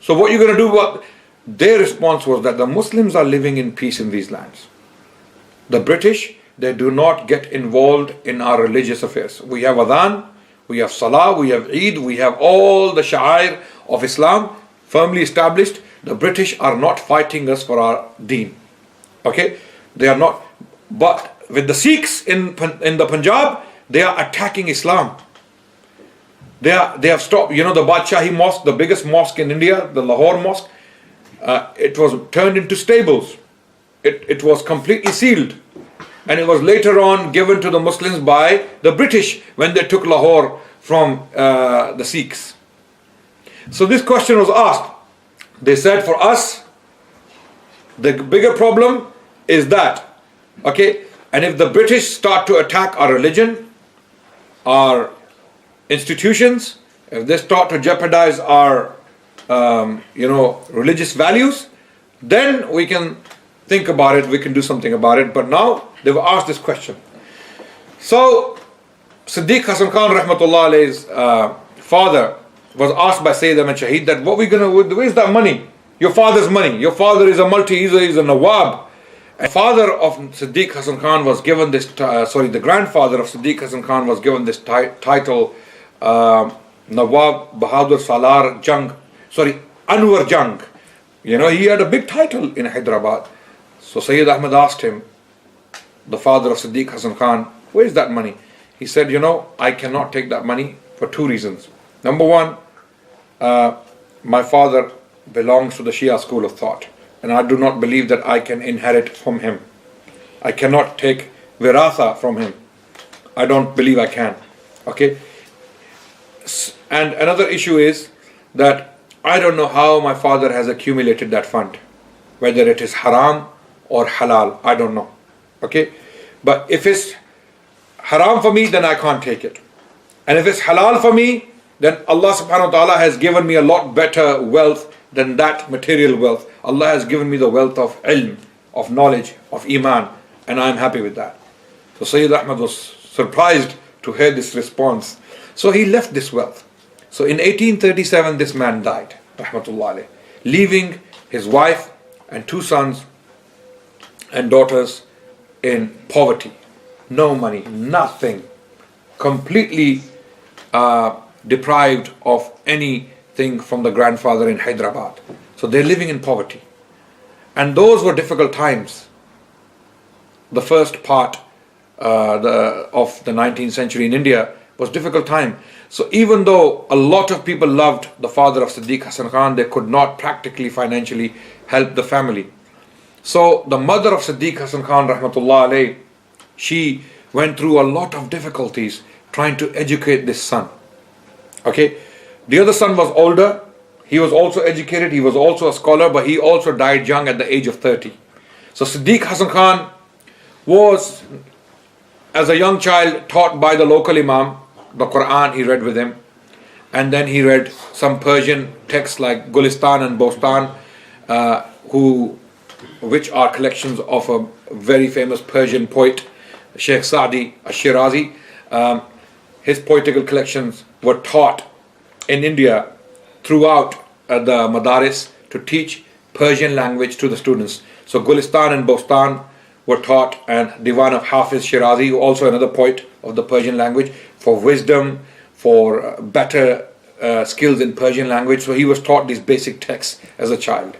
So what you're going to do? Their response was that the Muslims are living in peace in these lands. The British, they do not get involved in our religious affairs. We have Adhan, we have Salah, we have Eid, we have all the Sha'air of Islam firmly established. The British are not fighting us for our deen. Okay? They are not. But with the Sikhs in the Punjab, they are attacking Islam. They have stopped, the Badshahi Mosque, the biggest mosque in India, the Lahore Mosque, it was turned into stables. It was completely sealed. And it was later on given to the Muslims by the British when they took Lahore from the Sikhs. So this question was asked. They said, for us, the bigger problem is that, okay, and if the British start to attack our religion, our institutions, if they start to jeopardize our, religious values, then we can think about it, we can do something about it. But now they were asked this question. So Siddiq Hasan Khan rahmatullah alayhi's father was asked by Sayyid Ahmad Shaheed that what we gonna, where's that money? Your father's money. Your father is he's a Nawab. And father of Siddiq Hasan Khan was given this, the grandfather of Siddiq Hasan Khan was given this title, Nawab Bahadur Salar Jang, Anwar Jang. He had a big title in Hyderabad. So Sayyid Ahmad asked him, the father of Siddiq Hasan Khan, where is that money? He said, I cannot take that money for two reasons. Number one, my father belongs to the Shia school of thought, and I do not believe that I can inherit from him. I cannot take viratha from him. I don't believe I can. Okay? And another issue is that I don't know how my father has accumulated that fund, whether it is haram or halal, I don't know. Okay? But if it's haram for me, then I can't take it. And if it's halal for me, then Allah subhanahu wa ta'ala has given me a lot better wealth than that material wealth. Allah has given me the wealth of ilm, of knowledge, of iman, and I am happy with that. So Sayyid Ahmad was surprised to hear this response. So he left this wealth. So in 1837 this man died, rahmatullah alayh, leaving his wife and two sons and daughters in poverty. No money, nothing. Completely deprived of anything from the grandfather in Hyderabad. So they're living in poverty. And those were difficult times. The first part of the 19th century in India was a difficult time. So even though a lot of people loved the father of Siddiq Hasan Khan, they could not practically, financially help the family. So the mother of Siddiq Hasan Khan, rahmatullah alayh, she went through a lot of difficulties trying to educate this son. Okay, the other son was older. He was also educated. He was also a scholar, but he also died young at the age of 30. So Siddiq Hasan Khan was, as a young child, taught by the local imam. The Quran he read with him, and then he read some Persian texts like Gulistan and Bostan, which are collections of a very famous Persian poet, Sheikh Sa'di al-Shirazi. His poetical collections were taught in India throughout the Madaris to teach Persian language to the students. So Gulistan and Bostan were taught, and Diwan of Hafiz Shirazi, also another poet of the Persian language, for wisdom, for better skills in Persian language. So he was taught these basic texts as a child.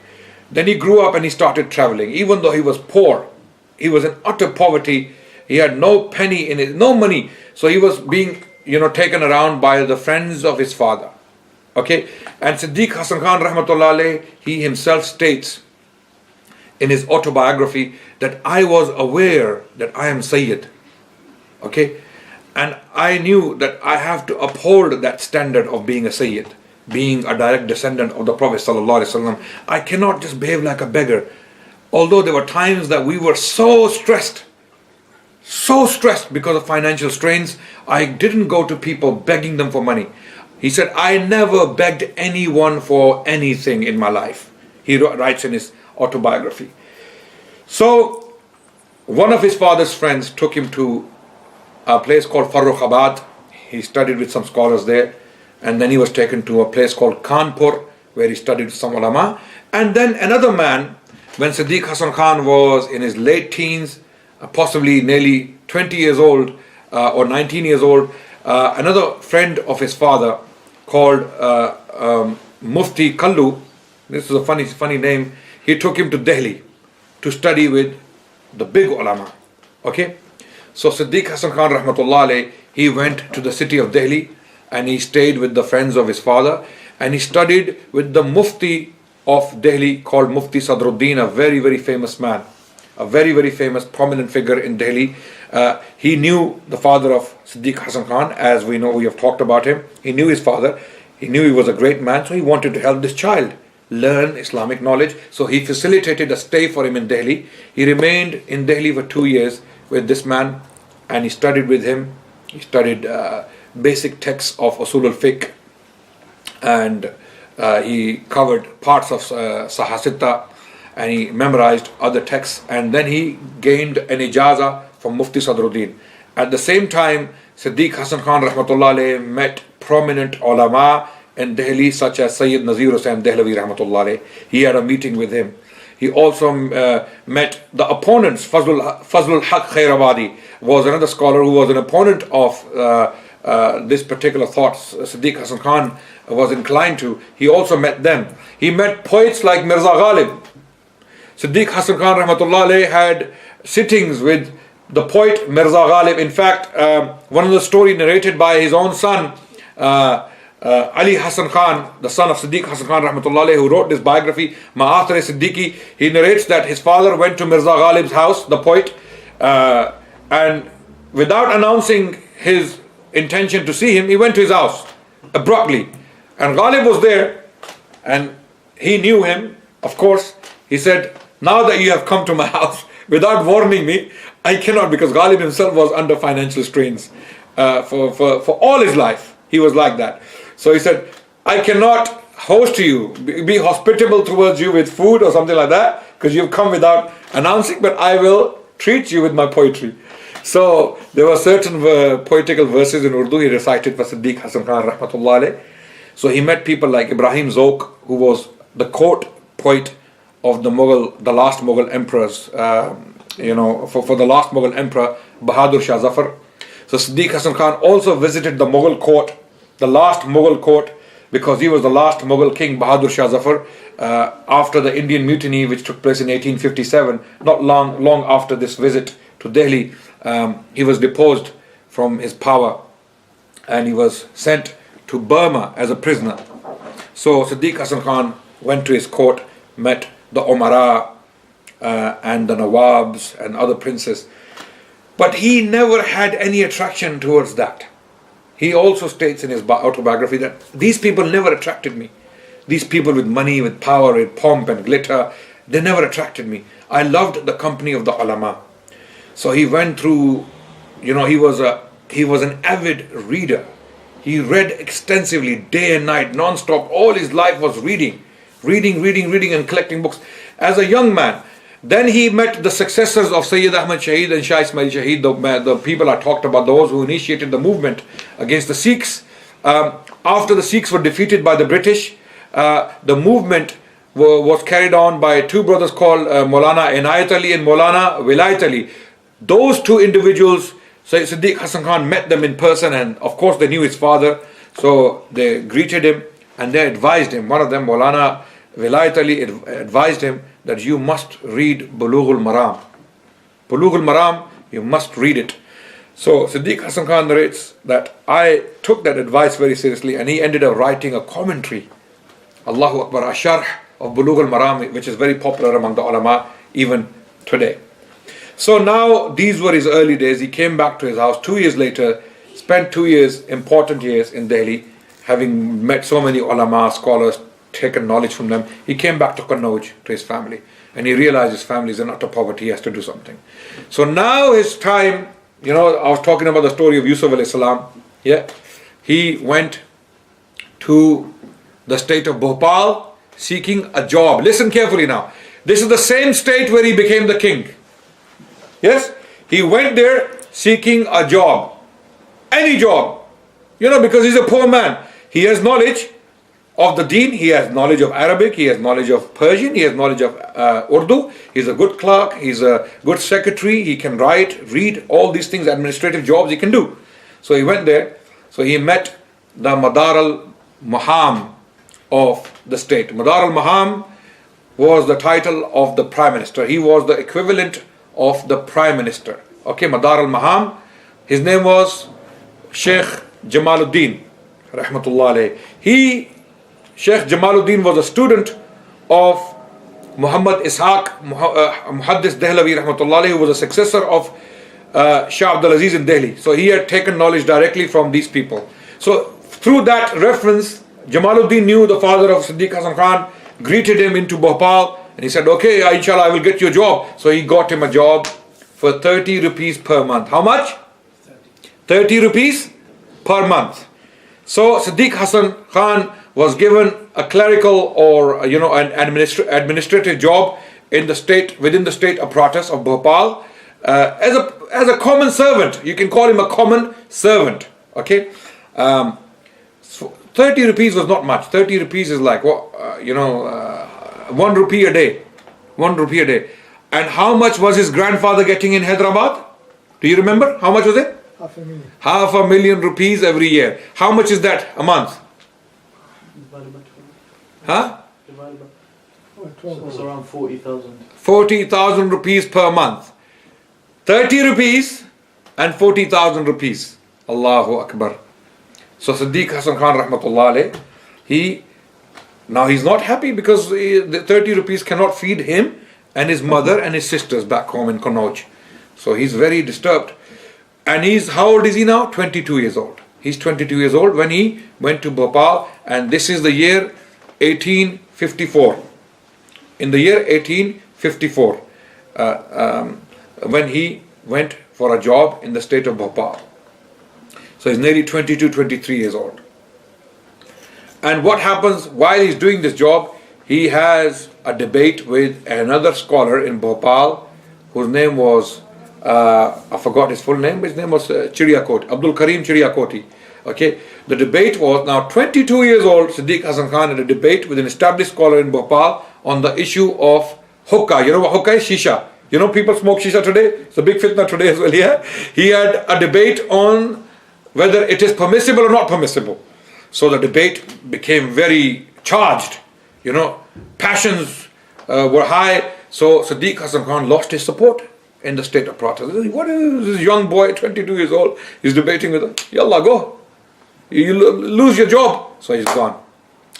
Then he grew up and he started traveling. Even though he was poor, he was in utter poverty. He had no penny in it, no money. So he was being, taken around by the friends of his father. Okay, and Siddiq Hasan Khan rahmatullah alayh, he himself states in his autobiography that I was aware that I am Sayyid. Okay, and I knew that I have to uphold that standard of being a Sayyid, being a direct descendant of the Prophet sallallahu alaihi wasallam. I cannot just behave like a beggar. Although there were times that we were so stressed so stressed because of financial strains, I didn't go to people begging them for money. He said, I never begged anyone for anything in my life. He writes in his autobiography. So, one of his father's friends took him to a place called Farrukhabad. He studied with some scholars there. And then he was taken to a place called Kanpur, where he studied with some ulama. And then another man, when Siddiq Hasan Khan was in his late teens, possibly nearly 20 years old or 19 years old, another friend of his father called Mufti Kallu, this is a funny name, he took him to Delhi to study with the big ulama. Okay? So Siddiq Hasan Khan rahmatullah alayh, he went to the city of Delhi and he stayed with the friends of his father and he studied with the Mufti of Delhi called Mufti Sadruddin, a very famous man, a very famous prominent figure in Delhi. He knew the father of Siddiq Hasan Khan, as we know, we have talked about him. He knew his father, he knew he was a great man, so he wanted to help this child learn Islamic knowledge. So he facilitated a stay for him in Delhi. He remained in Delhi for 2 years with this man and he studied with him. He studied basic texts of Usul al-Fiqh and he covered parts of Sahasitta and he memorized other texts, and then he gained an ijaza from Mufti Sadruddin. At the same time, Siddiq Hasan Khan rahmatullah alayh met prominent ulama in Delhi such as Sayyid Nazir Hussain Dehlavi rahmatullah alayh. He had a meeting with him. He also met the opponents. Fazlul Haq Khairabadi was another scholar who was an opponent of this particular thought Siddiq Hasan Khan was inclined to. He also met them. He met poets like Mirza Ghalib. Siddiq Hasan Khan rahmatullah alayh had sittings with the poet Mirza Ghalib. In fact, one of the stories narrated by his own son, Ali Hasan Khan, the son of Siddiq Hasan Khan rahmatullah alayh, who wrote this biography, Ma'athar Siddiqui, he narrates that his father went to Mirza Ghalib's house, the poet, and without announcing his intention to see him, he went to his house abruptly. And Ghalib was there, and he knew him, of course. He said, now that you have come to my house without warning me, I cannot, because Ghalib himself was under financial strains for all his life. He was like that. So he said, I cannot host you, be hospitable towards you with food or something like that, because you've come without announcing, but I will treat you with my poetry. So there were certain poetical verses in Urdu he recited for Siddiq Hasan Khan rahmatullah alayh. So he met people like Ibrahim Zoq, who was the court poet of the last Mughal emperors, for the last Mughal emperor, Bahadur Shah Zafar. So Siddiq Hasan Khan also visited the Mughal court, the last Mughal court, because he was the last Mughal king, Bahadur Shah Zafar, after the Indian mutiny which took place in 1857. Not long after this visit to Delhi, he was deposed from his power and he was sent to Burma as a prisoner. So Siddiq Hasan Khan went to his court, met the Umara and the Nawabs and other princes. But he never had any attraction towards that. He also states in his autobiography that these people never attracted me. These people with money, with power, with pomp and glitter, they never attracted me. I loved the company of the ulama. So he went through, he was an avid reader. He read extensively, day and night, non-stop. All his life was reading and collecting books. As a young man, then he met the successors of Sayyid Ahmad Shaheed and Shah Ismail Shaheed, the people I talked about, those who initiated the movement against the Sikhs. After the Sikhs were defeated by the British, the movement was carried on by two brothers called Maulana Inayat Ali and Maulana Vilayat Ali. Those two individuals, Siddiq Hasan Khan met them in person, and of course they knew his father, so they greeted him and they advised him. One of them, Maulana Vilayat Ali, advised him that you must read Bulughul Maram. Bulughul Maram, you must read it. So Siddiq Hasan Khan narrates that I took that advice very seriously, and he ended up writing a commentary, Allahu Akbar, a sharh of Bulughul Maram, which is very popular among the ulama even today. So now these were his early days. He came back to his house 2 years later, spent 2 years, important years in Delhi, having met so many ulama, scholars, taken knowledge from them. He came back to Kannauj, to his family, and he realized his family is in utter poverty. He has to do something. So now his time you know, I was talking about the story of Yusuf alayhi salam. Yeah, he went to the state of Bhopal seeking a job. Listen carefully now. This is the same state where he became the king. Yes, he went there seeking a job, any job, you know, because he's a poor man. He has knowledge of the deen, he has knowledge of Arabic, he has knowledge of Persian, he has knowledge of Urdu, he's a good clerk, he's a good secretary, he can write, read, all these things, administrative jobs he can do. So he went there, so he met the Madar al-Maham of the state. Madar al-Maham was the title of the prime minister. He was the equivalent of the prime minister. Okay, Madar al-Maham, his name was Sheikh Jamaluddin, rahmatullah alayh. Sheikh Jamaluddin was a student of Muhammad Ishaq Muhaddis Dehlavi rahmatullah alayhi, who was a successor of Shah Abdul Aziz in Delhi. So he had taken knowledge directly from these people. So through that reference, Jamaluddin knew the father of Siddiq Hasan Khan, greeted him into Bhopal, and he said, okay, inshallah, I will get you a job. So he got him a job for 30 rupees per month. How much? 30 rupees per month. So Siddiq Hasan Khan was given a clerical or, you know, an administrative job in the state, within the state apparatus of Bhopal, as a common servant. You can call him a common servant. Okay, so 30 rupees was not much. 30 rupees is like what, 1 rupee a day. 1 rupee a day. And how much was his grandfather getting in Hyderabad? Do you remember? How much was it? $500,000 rupees every year. How much is that a month? Huh? So it's around 40,000. 40,000 rupees per month. 30 rupees and 40,000 rupees. Allahu Akbar. So Siddiq Hasan Khan rahmatullah alayh, he's not happy because the 30 rupees cannot feed him and his mother and his sisters back home in Kannauj. So he's very disturbed. And how old is he now? 22 years old. He's 22 years old when he went to Bhopal, and this is the year 1854. In the year 1854, when he went for a job in the state of Bhopal. So he's nearly 22, 23 years old. And what happens while he's doing this job, he has a debate with another scholar in Bhopal whose name was, I forgot his full name, but his name was Chiriyakoti, Abdul Karim Chiriyakoti. Okay, the debate was, now 22 years old, Siddiq Hasan Khan had a debate with an established scholar in Bhopal on the issue of hookah. You know what hookah is? Shisha. You know people smoke shisha today? It's a big fitna today as well, yeah? He had a debate on whether it is permissible or not permissible. So the debate became very charged, you know, passions were high. So Siddiq Hasan Khan lost his support in the state apparatus. What is this young boy, 22 years old, he's debating with him. Yallah, go. You lose your job. So he's gone.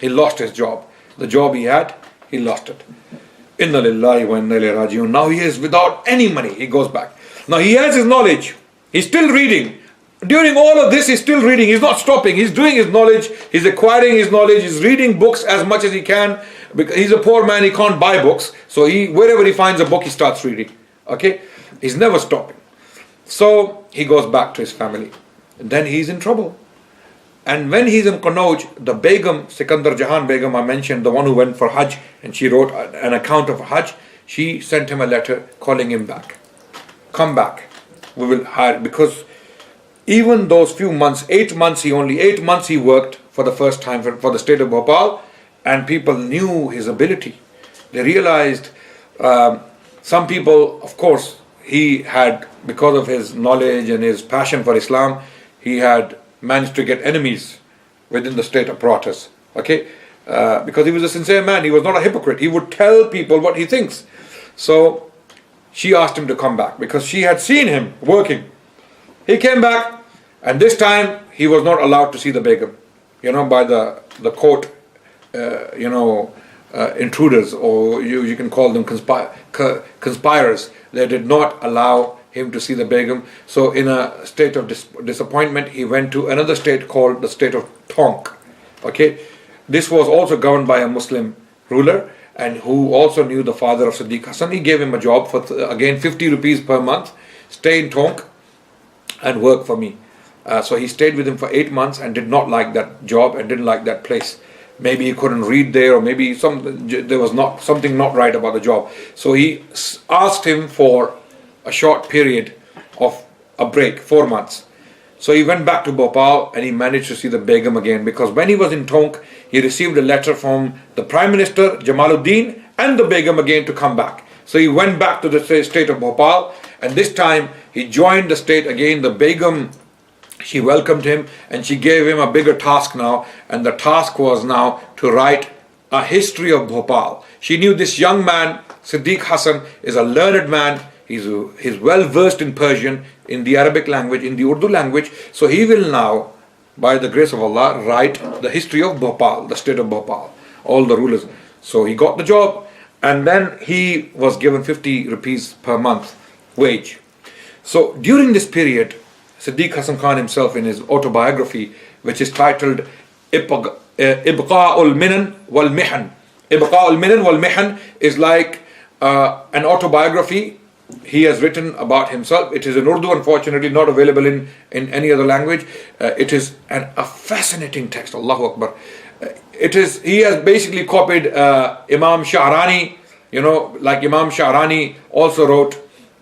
He lost his job. The job he had, he lost it. Inna lillahi wa inna ilayhi raji'un. Now he is without any money. He goes back. Now he has his knowledge. He's still reading. During all of this, he's still reading. He's not stopping. He's doing his knowledge. He's acquiring his knowledge. He's reading books as much as he can. Because he's a poor man, he can't buy books. So wherever he finds a book, he starts reading. Okay? He's never stopping. So he goes back to his family. And then he's in trouble. And when he's in Kannauj, the Begum, Sikandar Jahan Begum, I mentioned, the one who went for Hajj, and she wrote an account of Hajj, she sent him a letter calling him back. Come back. We will hire, because even those few months, 8 months he worked for the first time for the state of Bhopal, and people knew his ability. They realized, some people, of course, he had, because of his knowledge and his passion for Islam, he had managed to get enemies within the state apparatus. Okay, because he was a sincere man, he was not a hypocrite. He would tell people what he thinks. So she asked him to come back because she had seen him working. He came back, and this time he was not allowed to see the Begum, by the court, intruders, or you can call them conspirers. They did not allow him to see the Begum. So in a state of disappointment, he went to another state called the state of Tonk. Okay, this was also governed by a Muslim ruler, and who also knew the father of Siddiq Hasan. He gave him a job for again 50 rupees per month. Stay in Tonk, and work for me. So he stayed with him for 8 months and did not like that job and didn't like that place. Maybe he couldn't read there, or maybe there was not something not right about the job. So he asked him for a short period of a break, 4 months. So he went back to Bhopal and he managed to see the Begum again, because when he was in Tonk, he received a letter from the Prime Minister Jamaluddin and the Begum again to come back. So he went back to the state of Bhopal, and this time he joined the state again. The Begum, she welcomed him and she gave him a bigger task now, and the task was now to write a history of Bhopal. She knew this young man, Siddiq Hasan, is a learned man. He's well versed in Persian, in the Arabic language, in the Urdu language. So he will now, by the grace of Allah, write the history of Bhopal, the state of Bhopal, all the rulers. So he got the job, and then he was given 50 rupees per month wage. So during this period, Siddiq Hasan Khan himself, in his autobiography, which is titled Ibqa'ul Minan wal Mihan. Ibqa'ul Minan wal Mihan is like an autobiography he has written about himself. It is in Urdu, unfortunately not available in any other language. It is a fascinating text, Allahu Akbar. He has basically copied Imam Shahrani, like Imam Shahrani also wrote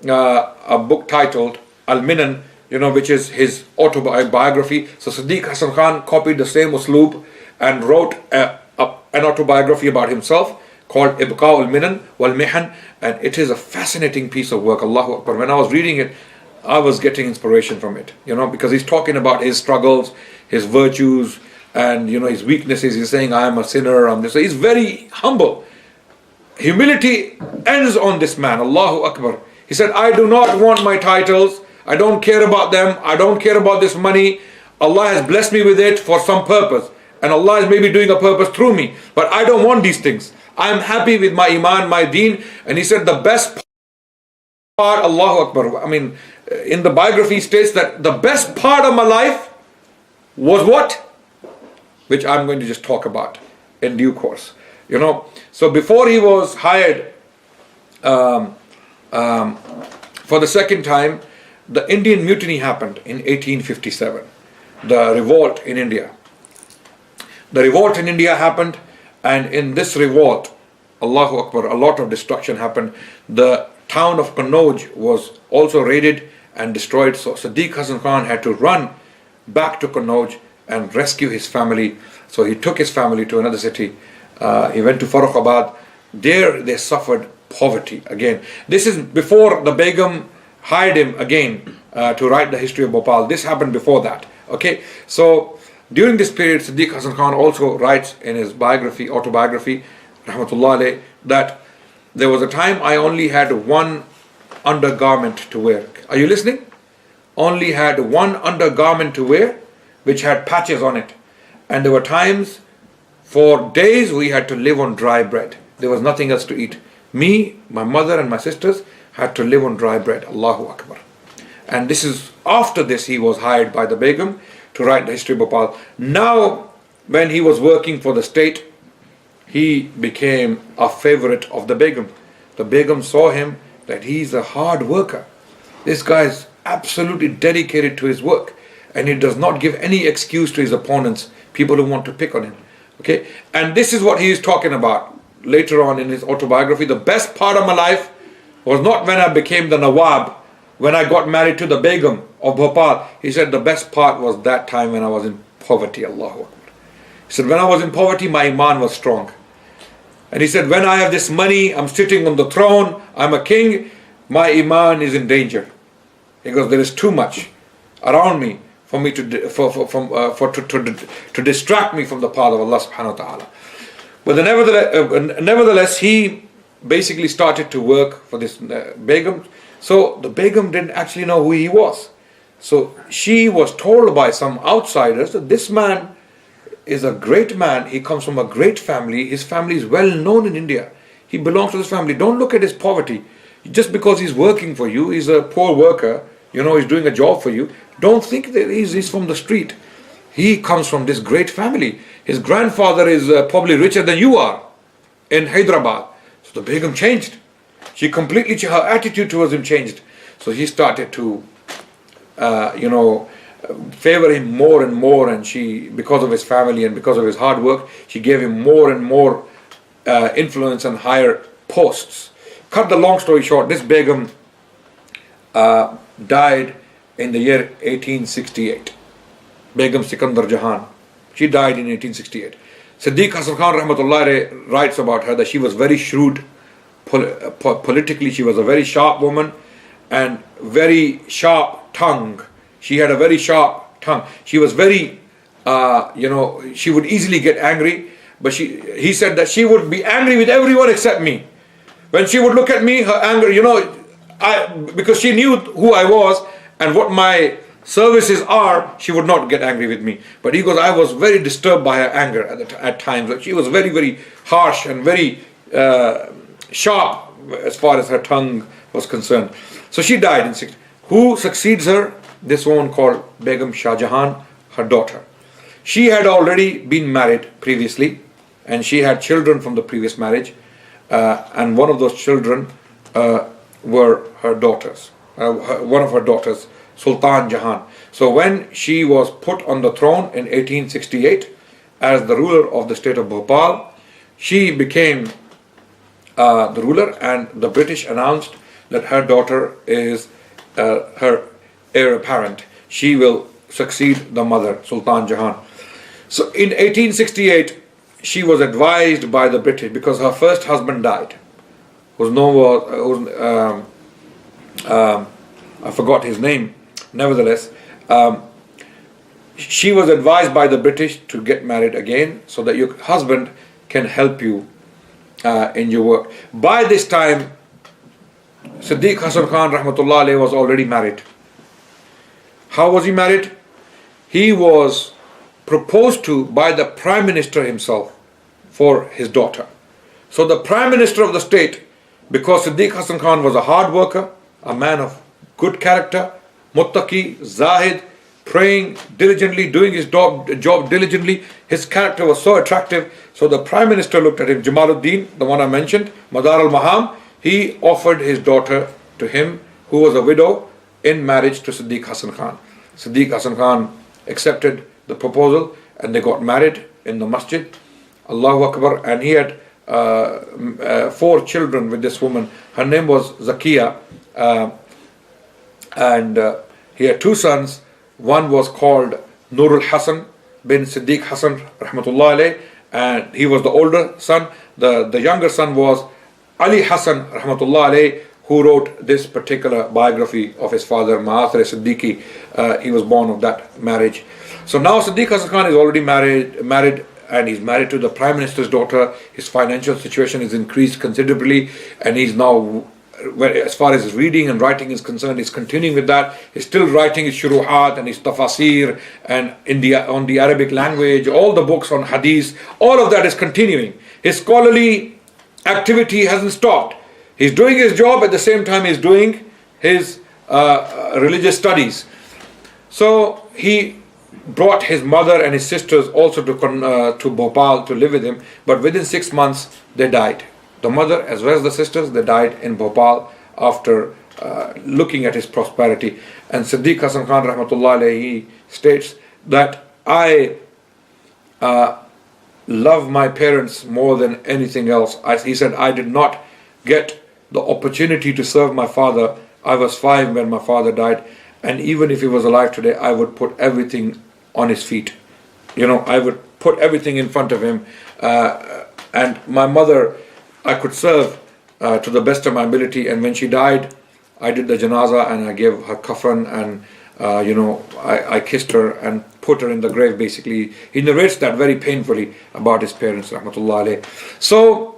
a book titled Al-Minan, which is his autobiography. So Siddiq Hasan Khan copied the same usloob and wrote an autobiography about himself called Ibqa'ul Minan wal Mihan, and it is a fascinating piece of work, Allahu Akbar. When I was reading it, I was getting inspiration from it, because he's talking about his struggles, his virtues, and his weaknesses. He's saying, I am a sinner, I'm this. So he's very humble. Humility ends on this man, Allahu Akbar. He said, I do not want my titles, I don't care about them, I don't care about this money. Allah has blessed me with it for some purpose, and Allah is maybe doing a purpose through me, but I don't want these things. I am happy with my iman, my deen. And he said the best part, Allahu Akbar, in the biography states that the best part of my life was what? Which I'm going to just talk about in due course. So before he was hired for the second time, the Indian mutiny happened in 1857. The revolt in India. The revolt in India happened, and in this revolt, Allahu Akbar, a lot of destruction happened. The town of Kannauj was also raided and destroyed. So Siddiq Hasan Khan had to run back to Kannauj and rescue his family. So he took his family to another city. He went to Farrukhabad. There they suffered poverty again. This is before the Begum hired him again to write the history of Bhopal. This happened before that. Okay, so during this period, Siddiq Hasan Khan also writes in his autobiography, Rahmatullah alayh, that there was a time I only had one undergarment to wear. Are you listening? Only had one undergarment to wear, which had patches on it. And there were times, for days, we had to live on dry bread. There was nothing else to eat. Me, my mother and my sisters had to live on dry bread. Allahu Akbar. And this is after this he was hired by the Begum to write the history of Bhopal. Now, when he was working for the state, he became a favorite of the Begum. The Begum saw him that he's a hard worker. This guy is absolutely dedicated to his work, and he does not give any excuse to his opponents, people who want to pick on him. Okay, and this is what he is talking about later on in his autobiography. The best part of my life was not when I became the Nawab, when I got married to the Begum of Bhopal. He said the best part was that time when I was in poverty. Allahu Akbar. He said when I was in poverty, my iman was strong. And he said when I have this money, I'm sitting on the throne, I'm a king, my iman is in danger. Because there is too much around me for me to distract me from the path of Allah subhanahu wa ta'ala. But nevertheless, he basically started to work for this Begum. So the Begum didn't actually know who he was. So she was told by some outsiders that this man is a great man. He comes from a great family. His family is well known in India. He belongs to this family. Don't look at his poverty. Just because he's working for you, he's a poor worker, he's doing a job for you. Don't think that he's from the street. He comes from this great family. His grandfather is probably richer than you are in Hyderabad. So the Begum changed. Her attitude towards him changed. So he started to favor him more and more, and she, because of his family and because of his hard work, she gave him more and more influence and higher posts. Cut the long story short, this Begum died in the year 1868. Begum Sikandar Jahan. She died in 1868. Siddiq Hasan Khan rahmatullah writes about her that she was very shrewd politically. She was a very sharp woman and very sharp tongue. She had a very sharp tongue. She was very, she would easily get angry, but he said that she would be angry with everyone except me. When she would look at me, her anger, because she knew who I was and what my services are, she would not get angry with me. But he goes, I was very disturbed by her anger at times. She was very, very harsh and very sharp as far as her tongue was concerned. So she died in 60. Who succeeds her? This woman called Begum Shah Jahan, her daughter. She had already been married previously, and she had children from the previous marriage, and one of those children were her daughters. One of her daughters, Sultan Jahan. So when she was put on the throne in 1868 as the ruler of the state of Bhopal, she became the ruler, and the British announced that her daughter is her heir apparent. She will succeed the mother, Sultan Jahan. So in 1868, she was advised by the British, because her first husband died, I forgot his name. Nevertheless, she was advised by the British to get married again so that your husband can help you in your work. By this time, Siddiq Hasan Khan rahmatullah alayhi was already married. How was he married? He was proposed to by the Prime Minister himself for his daughter. So the Prime Minister of the state, because Siddiq Hasan Khan was a hard worker, a man of good character, muttaqi, zahid, praying diligently, doing his job diligently, his character was so attractive. So the Prime Minister looked at him, Jamaluddin, the one I mentioned, Madar al-Maham, he offered his daughter to him, who was a widow, in marriage to Siddiq Hasan Khan. Siddiq Hasan Khan accepted the proposal, and they got married in the masjid. Allahu Akbar. And he had 4 children with this woman. Her name was Zakiya, and he had 2 sons. One was called Nurul Hasan bin Siddiq Hasan rahmatullah alayh, and he was the older son. The younger son was Ali Hasan rahmatullah alayh, who wrote this particular biography of his father, Ma'athir Siddiqui. He was born of that marriage. So now Siddiq Hasan Khan is already married, and he's married to the Prime Minister's daughter. His financial situation is increased considerably, and he's now, as far as his reading and writing is concerned, he's continuing with that. He's still writing his shuruhat and his tafasir, and on the Arabic language, all the books on hadith, all of that is continuing. His scholarly activity hasn't stopped. He's doing his job, at the same time he's doing his religious studies. So he brought his mother and his sisters also to Bhopal to live with him, but within 6 months they died. The mother as well as the sisters, they died in Bhopal after looking at his prosperity. And Siddiq Hasan Khan rahmatullah alayhi, he states that I love my parents more than anything else. He said, I did not get the opportunity to serve my father. I was 5 when my father died, and even if he was alive today, I would put everything on his feet. I would put everything in front of him, and my mother I could serve to the best of my ability. And when she died, I did the janazah and I gave her kafan, and I kissed her and put her in the grave. Basically, he narrates that very painfully about his parents rahmatullah alayh. So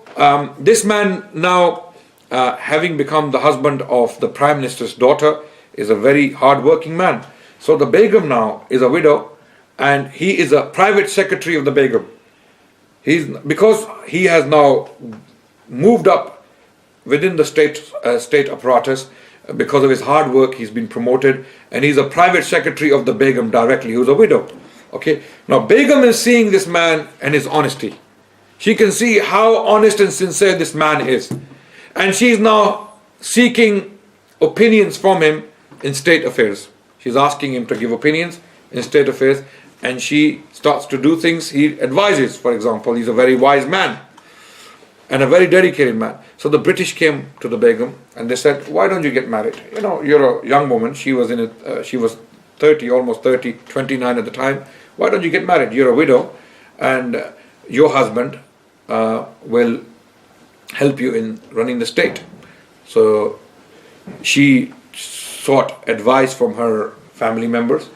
this man now, having become the husband of the Prime Minister's daughter, is a very hard-working man. So the Begum now is a widow, and he is a private secretary of the Begum. Because he has now moved up within the state apparatus, because of his hard work, he's been promoted, and he's a private secretary of the Begum directly, who's a widow. Okay. Now Begum is seeing this man and his honesty. She can see how honest and sincere this man is. And she's now seeking opinions from him in state affairs. She's asking him to give opinions in state affairs, and she starts to do things he advises. For example, he's a very wise man and a very dedicated man. So the British came to the Begum and they said, why don't you get married? You know, you're a young woman. She was 30, almost 30, 29 at the time. Why don't you get married? You're a widow, and your husband will help you in running the state. So she sought advice from her family members.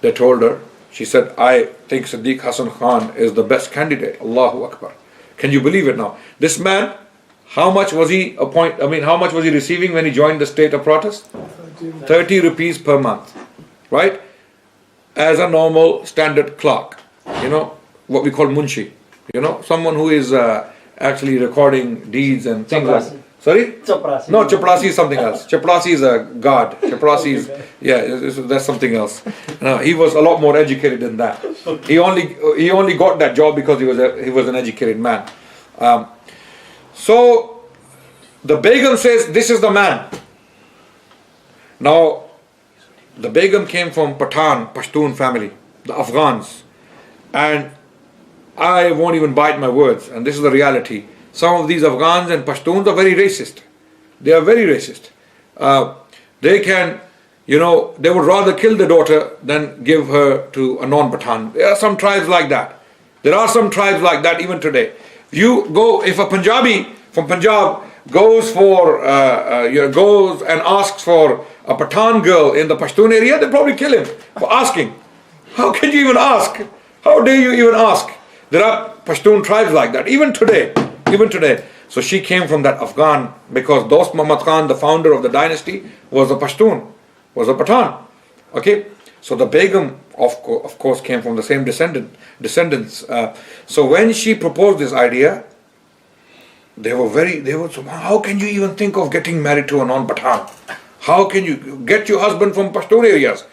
They told her, she said, I think Siddiq Hasan Khan is the best candidate. Allahu Akbar. Can you believe it now? This man, how much was he receiving when he joined the state of protest? 30 rupees per month, right? As a normal standard clerk, you know, what we call munshi, you know, someone who is actually recording deeds and things like that. Sorry? Chaprasi. No, chaprasi is something else. Chaprasi is a god. Chaprasi is, that's something else. No, he was a lot more educated than that. He only got that job because he was an educated man. So the Begum says, this is the man. Now, the Begum came from Pashtun family, the Afghans. And I won't even bite my words, and this is the reality. Some of these Afghans and Pashtuns are very racist. They are very racist. They can, you know, they would rather kill the daughter than give her to a non-Pathan. There are some tribes like that. There are some tribes like that even today. If a Punjabi from Punjab goes goes and asks for a Pathan girl in the Pashtun area, they probably kill him for asking. How can you even ask? How dare you even ask? There are Pashtun tribes like that, even today. So she came from that Afghan, because Dost Muhammad Khan, the founder of the dynasty, was a Pashtun, was a Pathan. Okay, so the Begum, of course, came from the same descendants. So when she proposed this idea, they were so, how can you even think of getting married to a non-Pathan? How can you get your husband from Pashtun areas?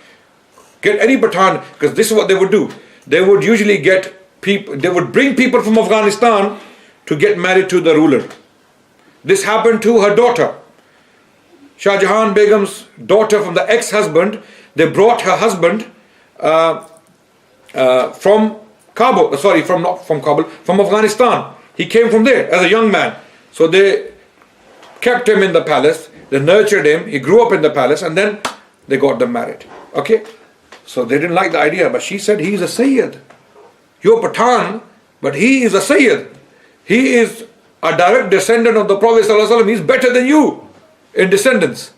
Get any Pathan, because this is what they would do. They would usually they would bring people from Afghanistan to get married to the ruler. This happened to her daughter. Shah Jahan Begum's daughter, from the ex-husband, they brought her husband from Afghanistan. He came from there as a young man. So they kept him in the palace, they nurtured him, he grew up in the palace, and then they got them married. Okay? So they didn't like the idea, but she said, he is a Sayyid. You're Pathan, but he is a Sayyid. He is a direct descendant of the Prophet ﷺ. He's better than you in descendants.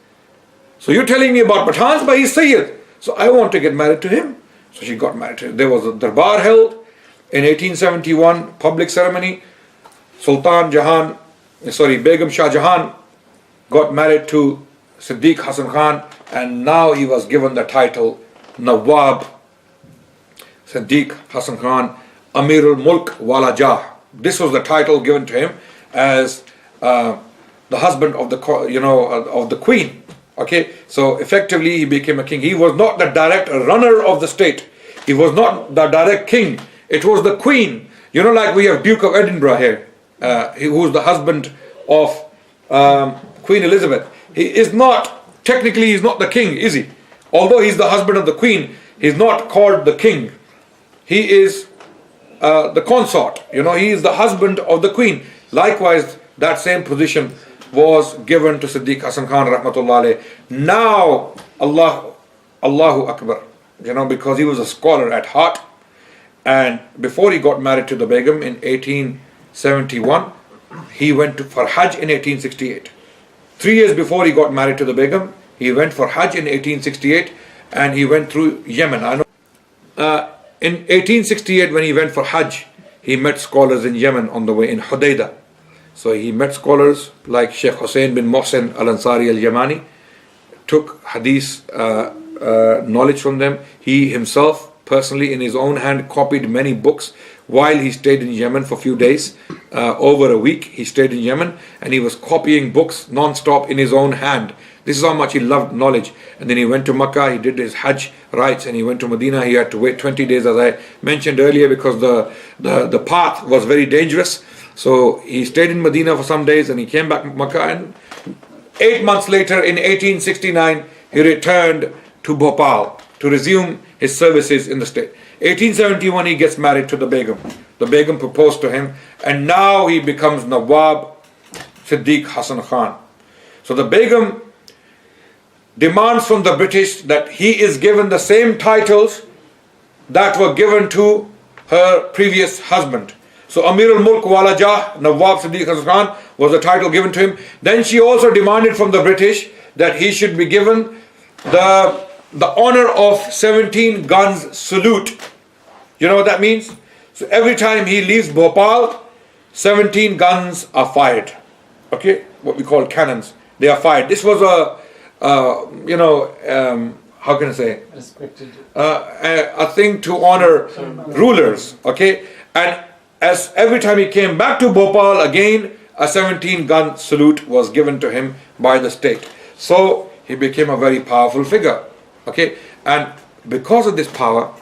So you're telling me about Pathans, but he's Sayyid. So I want to get married to him. So she got married to him. There was a darbar held in 1871, public ceremony. Begum Shah Jahan got married to Siddiq Hasan Khan, and now he was given the title Nawab. Siddiq Hasan Khan, Amirul Mulk Wala Jah. This was the title given to him as the husband of the queen. Okay, so effectively he became a king. He was not the direct runner of the state. He was not the direct king. It was the queen. You know, like we have Duke of Edinburgh here, who is the husband of Queen Elizabeth. He's not the king, is he? Although he's the husband of the queen, he's not called the king. He is the consort, you know, he is the husband of the queen. Likewise, that same position was given to Siddiq Hasan Khan rahmatullah alayh. Now, Allahu Akbar, you know, because he was a scholar at heart, and before he got married to the Begum in 1871, he went for Hajj in 1868. 3 years before he got married to the Begum, he went for Hajj in 1868, and he went through Yemen. I know. In 1868, when he went for Hajj, he met scholars in Yemen on the way in Hudaydah. So he met scholars like Sheikh Hussein bin Mohsen al-Ansari al-Yamani, took hadith knowledge from them. He himself, personally, in his own hand, copied many books while he stayed in Yemen for a few days. Over a week, he stayed in Yemen, and he was copying books non-stop in his own hand. This is how much he loved knowledge. And then he went to Makkah, he did his Hajj rites, and he went to Medina. He had to wait 20 days, as I mentioned earlier, because the path was very dangerous. So he stayed in Medina for some days, and he came back to Makkah, and 8 months later, in 1869, he returned to Bhopal to resume his services in the state. 1871 he gets married to the Begum. The Begum proposed to him, and now he becomes Nawab Siddiq Hasan Khan. So the Begum demands from the British that he is given the same titles that were given to her previous husband. So Amir al-Mulk Wala Jah, Nawab Siddiq Hasan Khan, was the title given to him. Then she also demanded from the British that he should be given the honor of 17 guns salute. You know what that means? So every time he leaves Bhopal, 17 guns are fired. Okay, what we call cannons. They are fired. This was how can I say? Respected. A thing to honor rulers. Okay, and as every time he came back to Bhopal again, a 17 gun salute was given to him by the state. So he became a very powerful figure. Okay, and because of this power,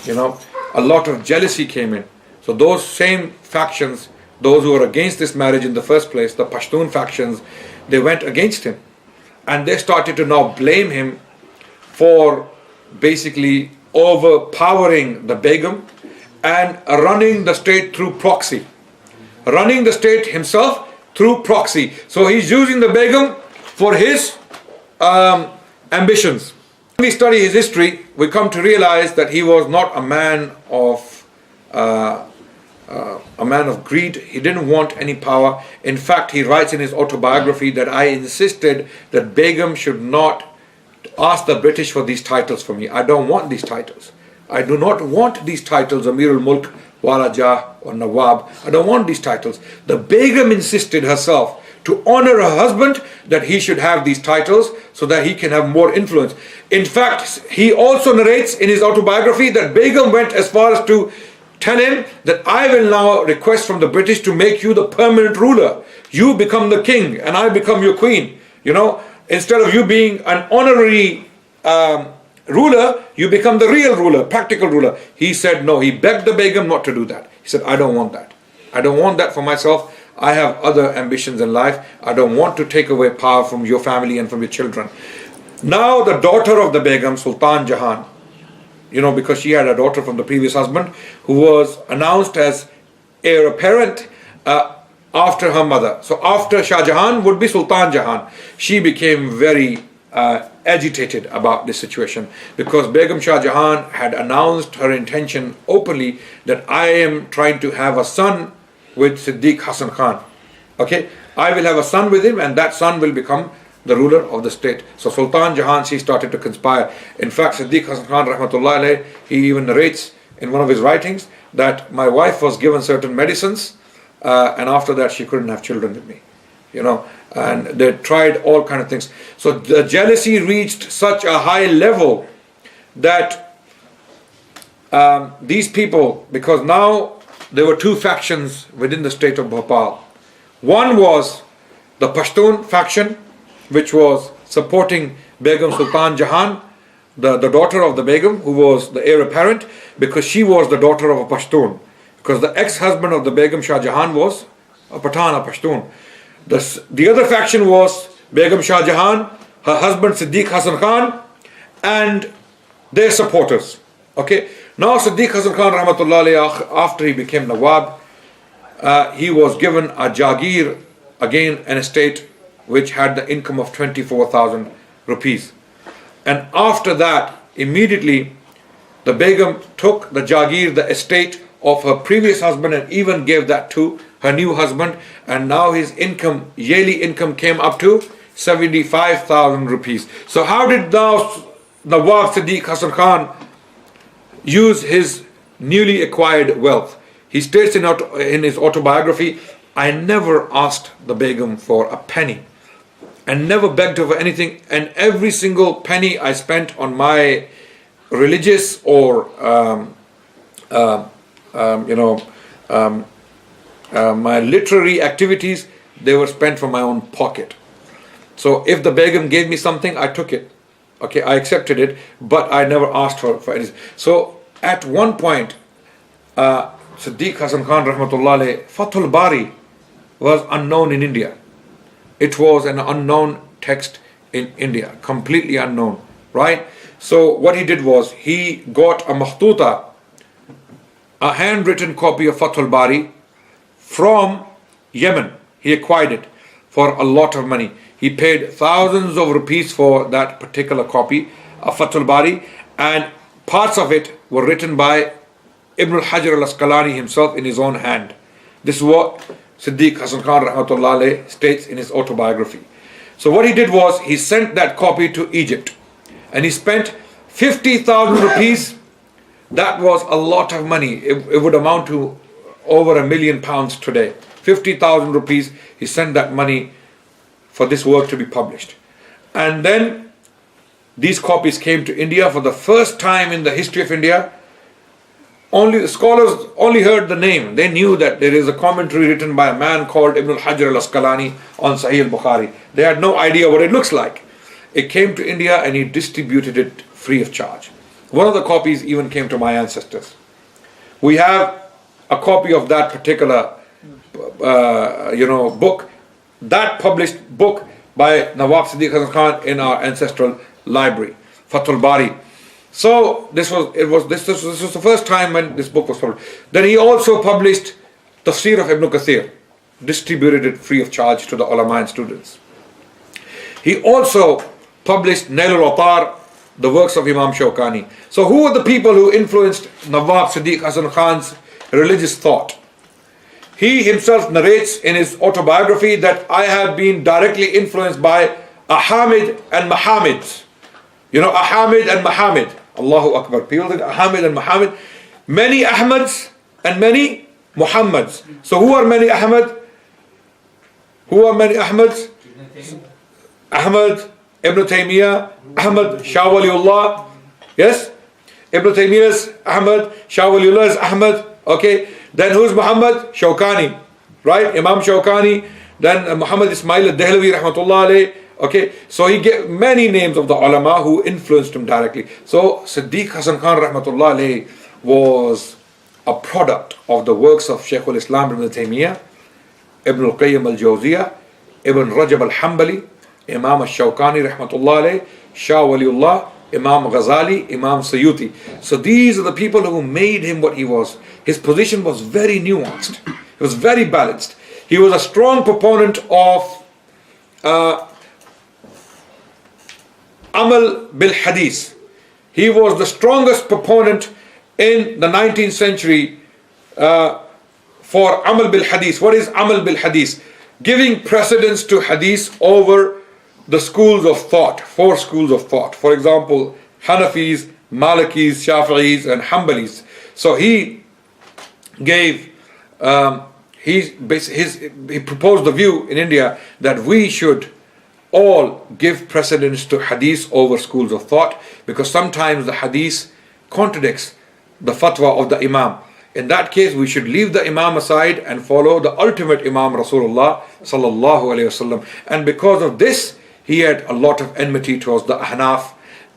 a lot of jealousy came in. So those same factions, those who were against this marriage in the first place, the Pashtun factions, they went against him. And they started to now blame him for basically overpowering the Begum and running the state through proxy. Running the state himself through proxy. So he's using the Begum for his ambitions. When we study his history, we come to realize that he was not a man of greed. He didn't want any power. In fact, he writes in his autobiography that I insisted that Begum should not ask the British for these titles for me. I don't want these titles. I do not want these titles, Amir al-Mulk, Wala Jah or Nawab. I don't want these titles. The Begum insisted herself to honor her husband that he should have these titles so that he can have more influence. In fact, he also narrates in his autobiography that Begum went as far as to tell him that I will now request from the British to make you the permanent ruler. You become the king and I become your queen. Instead of you being an honorary ruler, you become the real ruler, practical ruler. He said no. He begged the Begum not to do that. He said, I don't want that. I don't want that for myself. I have other ambitions in life. I don't want to take away power from your family and from your children. Now the daughter of the Begum, Sultan Jahan, because she had a daughter from the previous husband who was announced as heir apparent after her mother. So after Shah Jahan would be Sultan Jahan. She became very agitated about this situation because Begum Shah Jahan had announced her intention openly that I am trying to have a son with Siddiq Hasan Khan. Okay, I will have a son with him and that son will become the ruler of the state. So Sultan Jahan, she started to conspire. In fact, Siddiq Hasan Khan rahmatullah alayh, he even narrates in one of his writings that my wife was given certain medicines and after that she couldn't have children with me. And they tried all kind of things. So the jealousy reached such a high level that these people, because now there were two factions within the state of Bhopal. One was the Pashtun faction, which was supporting Begum Sultan Jahan, the daughter of the Begum, who was the heir apparent, because she was the daughter of a Pashtun. Because the ex-husband of the Begum Shah Jahan was a Pathan, a Pashtun. The other faction was Begum Shah Jahan, her husband Siddiq Hasan Khan, and their supporters. Okay. Now Siddiq Hasan Khan rahmatullah alayhi, after he became Nawab, he was given a Jagir, again an estate which had the income of 24,000 rupees. And after that, immediately the Begum took the Jagir, the estate of her previous husband, and even gave that to her new husband, and now his income, yearly income, came up to 75,000 rupees. So how did now Nawab Siddiq Hasan Khan use his newly acquired wealth? He states in his autobiography, I never asked the Begum for a penny and never begged her for anything, and every single penny I spent on my religious or my literary activities, they were spent from my own pocket. So if the Begum gave me something, I took it. Okay, I accepted it, but I never asked her for anything. So at one point, Siddiq Hasan Khan rahmatullah alayhi, Fathul Bari was unknown in India. It was an unknown text in India, completely unknown, right? So what he did was, he got a makhtuta, a handwritten copy of Fath al-Bari from Yemen. He acquired it for a lot of money. He paid thousands of rupees for that particular copy of Fath al-Bari, and parts of it were written by Ibn al-Hajar al-Asqalani himself in his own hand. This is what Siddiq Hasan Khan rahmatullah alayh states in his autobiography. So what he did was, he sent that copy to Egypt, and he spent 50,000 rupees. That was a lot of money. It would amount to over £1 million today. 50,000 rupees, he sent that money for this work to be published. And then these copies came to India for the first time in the history of India. Only the scholars only heard the name. They knew that there is a commentary written by a man called Ibn al-Hajar al-Asqalani on Sahih al-Bukhari. They had no idea what it looks like. It came to India and he distributed it free of charge. One of the copies even came to my ancestors. We have a copy of that particular book, that published book by Nawab Siddiq Hasan Khan in our ancestral library, Fath al-Bari. So this was the first time when this book was published. Then he also published Tafsir of Ibn Kathir, distributed it free of charge to the ulama and students. He also published Nail al-Atar, the works of Imam Shawkani. So who were the people who influenced Nawab Siddiq Hasan Khan's religious thought? He himself narrates in his autobiography that I have been directly influenced by Ahmed and Muhammad. You know, Ahmed and Muhammad. Allahu Akbar. People think Ahmed and Muhammad. Many Ahmads and many Muhammads. So who are many Ahmad? Who are many Ahmads? Ahmad, Ibn Taymiyyah, Ahmad, Shah Waliullah. Yes? Ibn Taymiyyah's Ahmad, Shah Waliullah is Ahmad. Okay. Then who's Muhammad? Shawkani. Right? Imam Shawkani. Then Muhammad Ismail al-Dehlawi rahmatullah alayh. Okay, so he gave many names of the ulama who influenced him directly. So Siddiq Hasan Khan rahmatullah alayhi was a product of the works of Shaykh al-Islam Ibn Taymiyyah, Ibn al-Qayyim al-Jawziyah, Ibn Rajab al-Hanbali, Imam al-Shawkani rahmatullah alayhi, Shah Waliullah, Imam Ghazali, Imam Sayyuti. So these are the people who made him what he was. His position was very nuanced. It was very balanced. He was a strong proponent of Amal bil Hadith. He was the strongest proponent in the 19th century for Amal bil Hadith. What is Amal bil Hadith? Giving precedence to Hadith over the schools of thought, 4 schools of thought. For example, Hanafis, Malikis, Shafi'is and Hanbalis. So he gave, he proposed the view in India that we should all give precedence to Hadith over schools of thought, because sometimes the Hadith contradicts the fatwa of the Imam. In that case, we should leave the Imam aside and follow the ultimate Imam Rasulullah sallallahu alaihi wasallam. And because of this, he had a lot of enmity towards the Ahnaf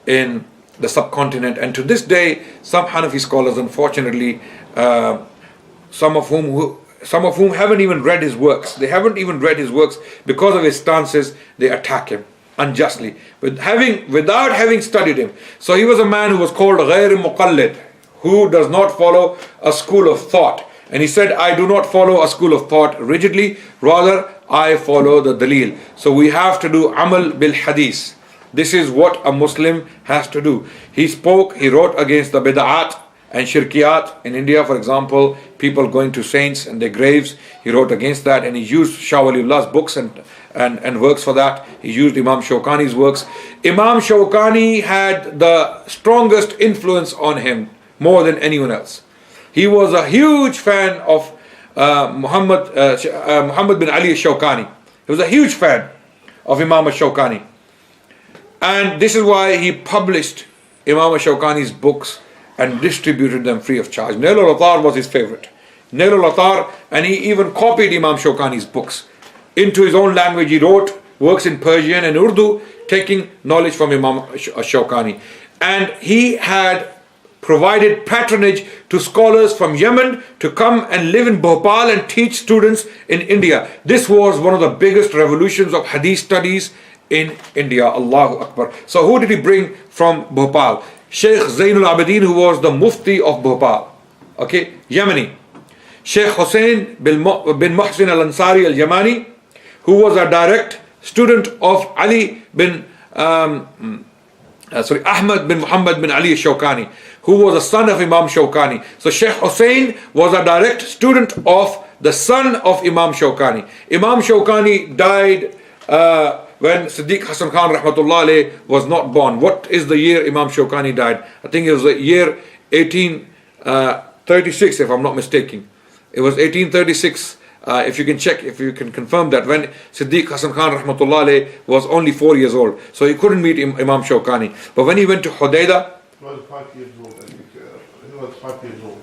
in the subcontinent. And to this day, some Hanafi scholars, unfortunately, some of whom haven't even read his works. They haven't even read his works because of his stances. They attack him unjustly without having studied him. So he was a man who was called غير مقلد, who does not follow a school of thought. And he said, I do not follow a school of thought rigidly, rather I follow the dalil. So we have to do amal bil hadith. This is what a Muslim has to do. He wrote against the bid'at and shirkiyat in India, for example, people going to saints and their graves. He wrote against that, and he used Shah Waliullah's books and works for that. He used Imam Shawkani's works. Imam Shawkani had the strongest influence on him, more than anyone else. He was a huge fan of Muhammad bin Ali al-Shawkani. He was a huge fan of Imam al-Shawkani. And this is why he published Imam al-Shawkani's books and distributed them free of charge. Nail al-Atar was his favorite. Nail al-Atar, and he even copied Imam Shawkani's books into his own language. He wrote works in Persian and Urdu, taking knowledge from Imam Shawkani. And he had provided patronage to scholars from Yemen to come and live in Bhopal and teach students in India. This was one of the biggest revolutions of hadith studies in India. Allahu Akbar. So who did he bring from Bhopal? Sheikh Zainul Abidin, who was the Mufti of Bhopal, okay, Yemeni. Sheikh Hussain bin Muhsin al-Ansari al-Yamani, who was a direct student of Ali bin Ahmad bin Muhammad bin Ali al-Shawkani, who was a son of Imam Shawkani. So Sheikh Hussain was a direct student of the son of Imam Shawkani. Imam Shawkani died when Siddiq Hasan Khan rahmatullah alayh was not born. What is the year Imam Shawkani died? I think it was the year 1836, if I'm not mistaken. It was 1836. If you can check, if you can confirm that, when Siddiq Hasan Khan rahmatullah alayh was only 4 years old, so he couldn't meet Imam Shawkani. But when he went to Hodeidah, he was 5 years old, I think. He was 5 years old.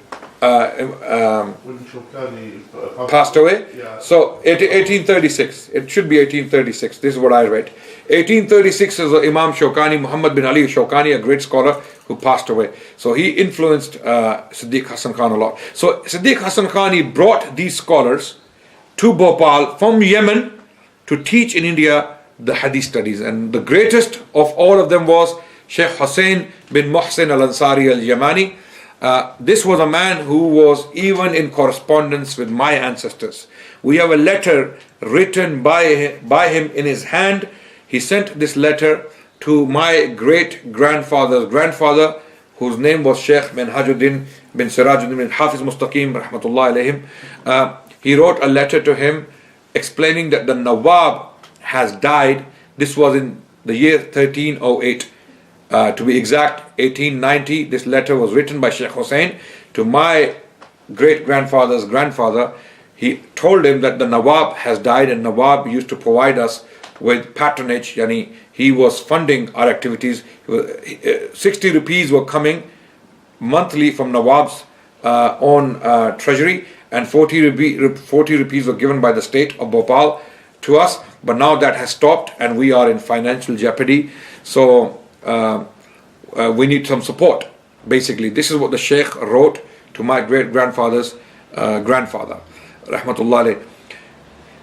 When Shawkani passed away. Yeah. So 1836. It should be 1836. This is what I read. 1836 is Imam Shawkani, Muhammad bin Ali Shawkani, a great scholar who passed away. So he influenced Siddiq Hasan Khan a lot. So Siddiq Hasan Khan, he brought these scholars to Bhopal from Yemen to teach in India the hadith studies. And the greatest of all of them was Sheikh Hussain bin Muhsin al-Ansari al-Yamani. This was a man who was even in correspondence with my ancestors. We have a letter written by him in his hand. He sent this letter to my great-grandfather's grandfather, whose name was Sheikh Minhajuddin bin Sirajuddin bin Hafiz Mustaqim rahmatullah alayhim. He wrote a letter to him explaining that the Nawab has died. This was in the year 1308. To be exact, 1890. This letter was written by Sheikh Hussain to my great-grandfather's grandfather. He told him that the Nawab has died, and Nawab used to provide us with patronage. Yani he was funding our activities. 60 rupees were coming monthly from Nawab's own treasury, and 40 rupees were given by the state of Bhopal to us. But now that has stopped, and we are in financial jeopardy. So we need some support. Basically, this is what the Sheikh wrote to my great-grandfather's grandfather, rahmatullah alayh.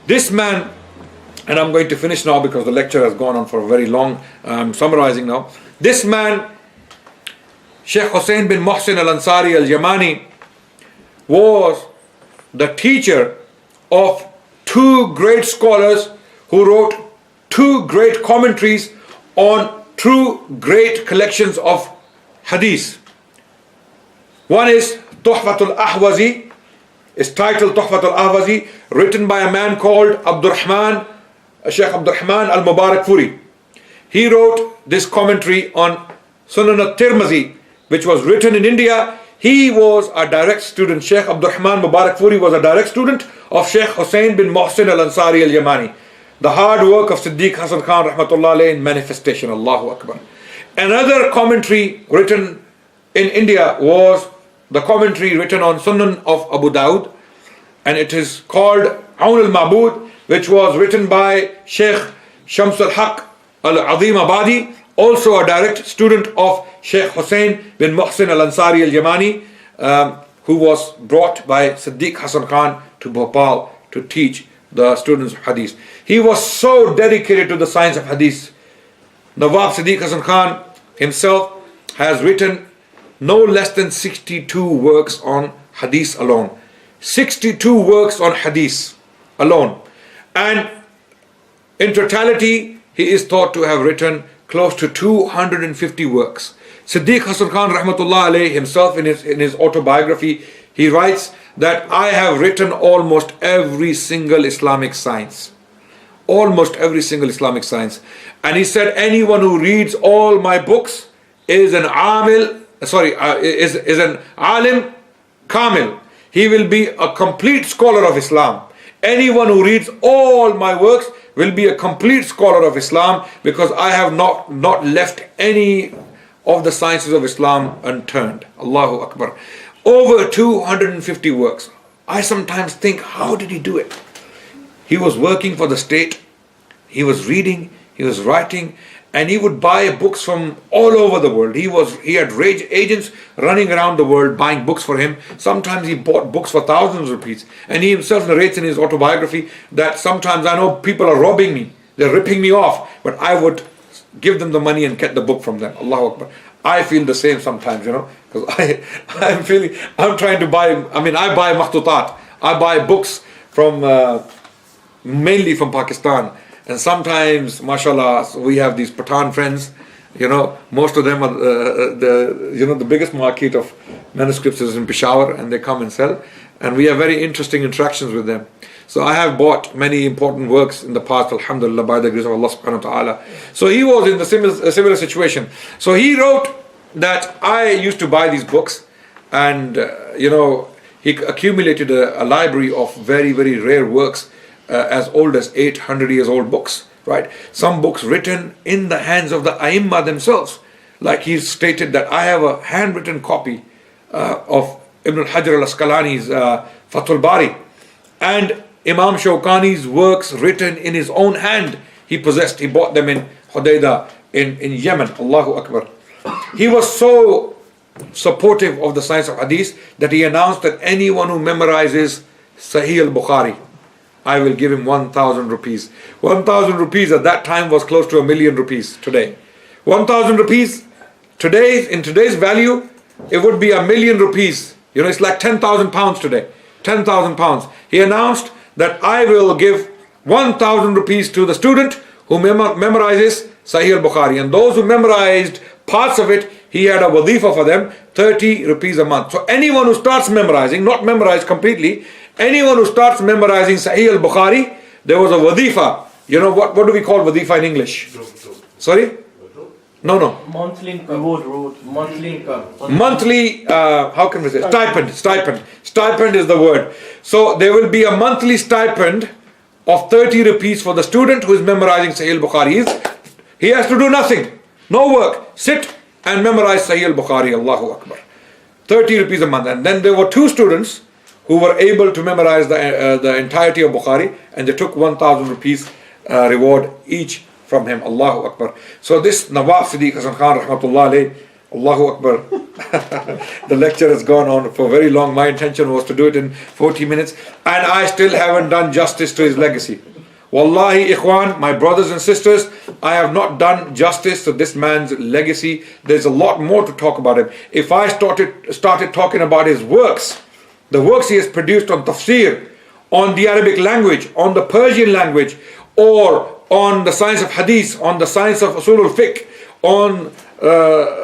This man, and I'm going to finish now because the lecture has gone on for very long. I'm summarizing now. This man, Sheikh Hussain bin Muhsin al-Ansari al-Yamani, was the teacher of two great scholars who wrote two great commentaries on two great collections of hadith. One is Tuhfatul Ahwazi, is titled Tuhfatul Ahwazi, written by a man called Sheikh Abdurrahman al-Mubarak Furi. He wrote this commentary on Sunan al-Tirmizi, which was written in India. He was a direct student. Sheikh Abdurrahman Mubarak Furi was a direct student of Sheikh Hussain bin Muhsin al-Ansari al-Yamani. The hard work of Siddiq Hasan Khan rahmatullah alayhi in manifestation. Allahu Akbar. Another commentary written in India was the commentary written on Sunan of Abu Dawud, and it is called Aun al-Ma'bud, which was written by Sheikh Shams al-Haq al-Azim Abadi, also a direct student of Sheikh Hussain bin Muhsin al-Ansari al-Yamani, who was brought by Siddiq Hasan Khan to Bhopal to teach the students of hadith. He was so dedicated to the science of hadith. Nawab Siddiq Hasan Khan himself has written no less than 62 works on hadith alone. 62 works on hadith alone. And in totality, he is thought to have written close to 250 works. Siddiq Hasan Khan rahmatullah alayhi himself in his autobiography, he writes that I have written almost every single Islamic science. Almost every single Islamic science. And he said anyone who reads all my books is an alim kamil. He will be a complete scholar of Islam. Anyone who reads all my works will be a complete scholar of Islam, because I have not left any of the sciences of Islam unturned. Allahu Akbar. Over 250 works. I sometimes think, how did he do it? He was working for the state, he was reading, he was writing, and he would buy books from all over the world. He had agents running around the world buying books for him. Sometimes he bought books for thousands of rupees. And he himself narrates in his autobiography that sometimes I know people are robbing me, they're ripping me off, but I would give them the money and get the book from them. Allahu Akbar. I feel the same sometimes, because I'm trying to buy, I buy makhtutat, I buy books from, mainly from Pakistan, and sometimes, mashallah, we have these Pathan friends, most of them are, the biggest market of manuscripts is in Peshawar, and they come and sell, and we have very interesting interactions with them. So I have bought many important works in the past, alhamdulillah, by the grace of Allah subhanahu wa ta'ala. So he was in the similar situation. So he wrote that I used to buy these books, and he accumulated a library of very, very rare works, as old as 800 years old books, right? Some books written in the hands of the Aimma themselves. Like he stated that I have a handwritten copy of Ibn Hajar al-Asqalani's Fathul Bari, and Imam Shawkani's works written in his own hand he possessed. He bought them in Hudaydah in Yemen. Allahu Akbar. He was so supportive of the science of Hadith that he announced that anyone who memorizes Sahih al-Bukhari, I will give him 1,000 rupees. 1,000 rupees at that time was close to 1,000,000 rupees today. 1,000 rupees today, in today's value, it would be 1,000,000 rupees. It's like 10,000 pounds today. 10,000 pounds. He announced that I will give 1,000 rupees to the student who memorizes Sahih al-Bukhari. And those who memorized parts of it, he had a wadhifa for them, 30 rupees a month. So anyone who starts memorizing, not memorized completely, anyone who starts memorizing Sahih al-Bukhari, there was a wadhifa. What do we call wadhifa in English? Sorry? No. Monthly income. Monthly income. Monthly, how can we say? Stipend. Stipend is the word. So there will be a monthly stipend of 30 rupees for the student who is memorizing Sahih al-Bukhari. He has to do nothing. No work. Sit and memorize Sahih al-Bukhari. Allahu Akbar. 30 rupees a month. And then there were two students who were able to memorize the entirety of Bukhari, and they took 1,000 rupees reward each from him. Allahu Akbar. So this Nawab Siddiq Hasan Khan rahmatullah alayh, Allahu Akbar. The lecture has gone on for very long. My intention was to do it in 40 minutes, and I still haven't done justice to his legacy. Wallahi, ikhwan, my brothers and sisters, I have not done justice to this man's legacy. There's a lot more to talk about him. If I started talking about his works, the works he has produced on tafsir, on the Arabic language, on the Persian language, or on the science of hadith, on the science of usul al-fiqh, on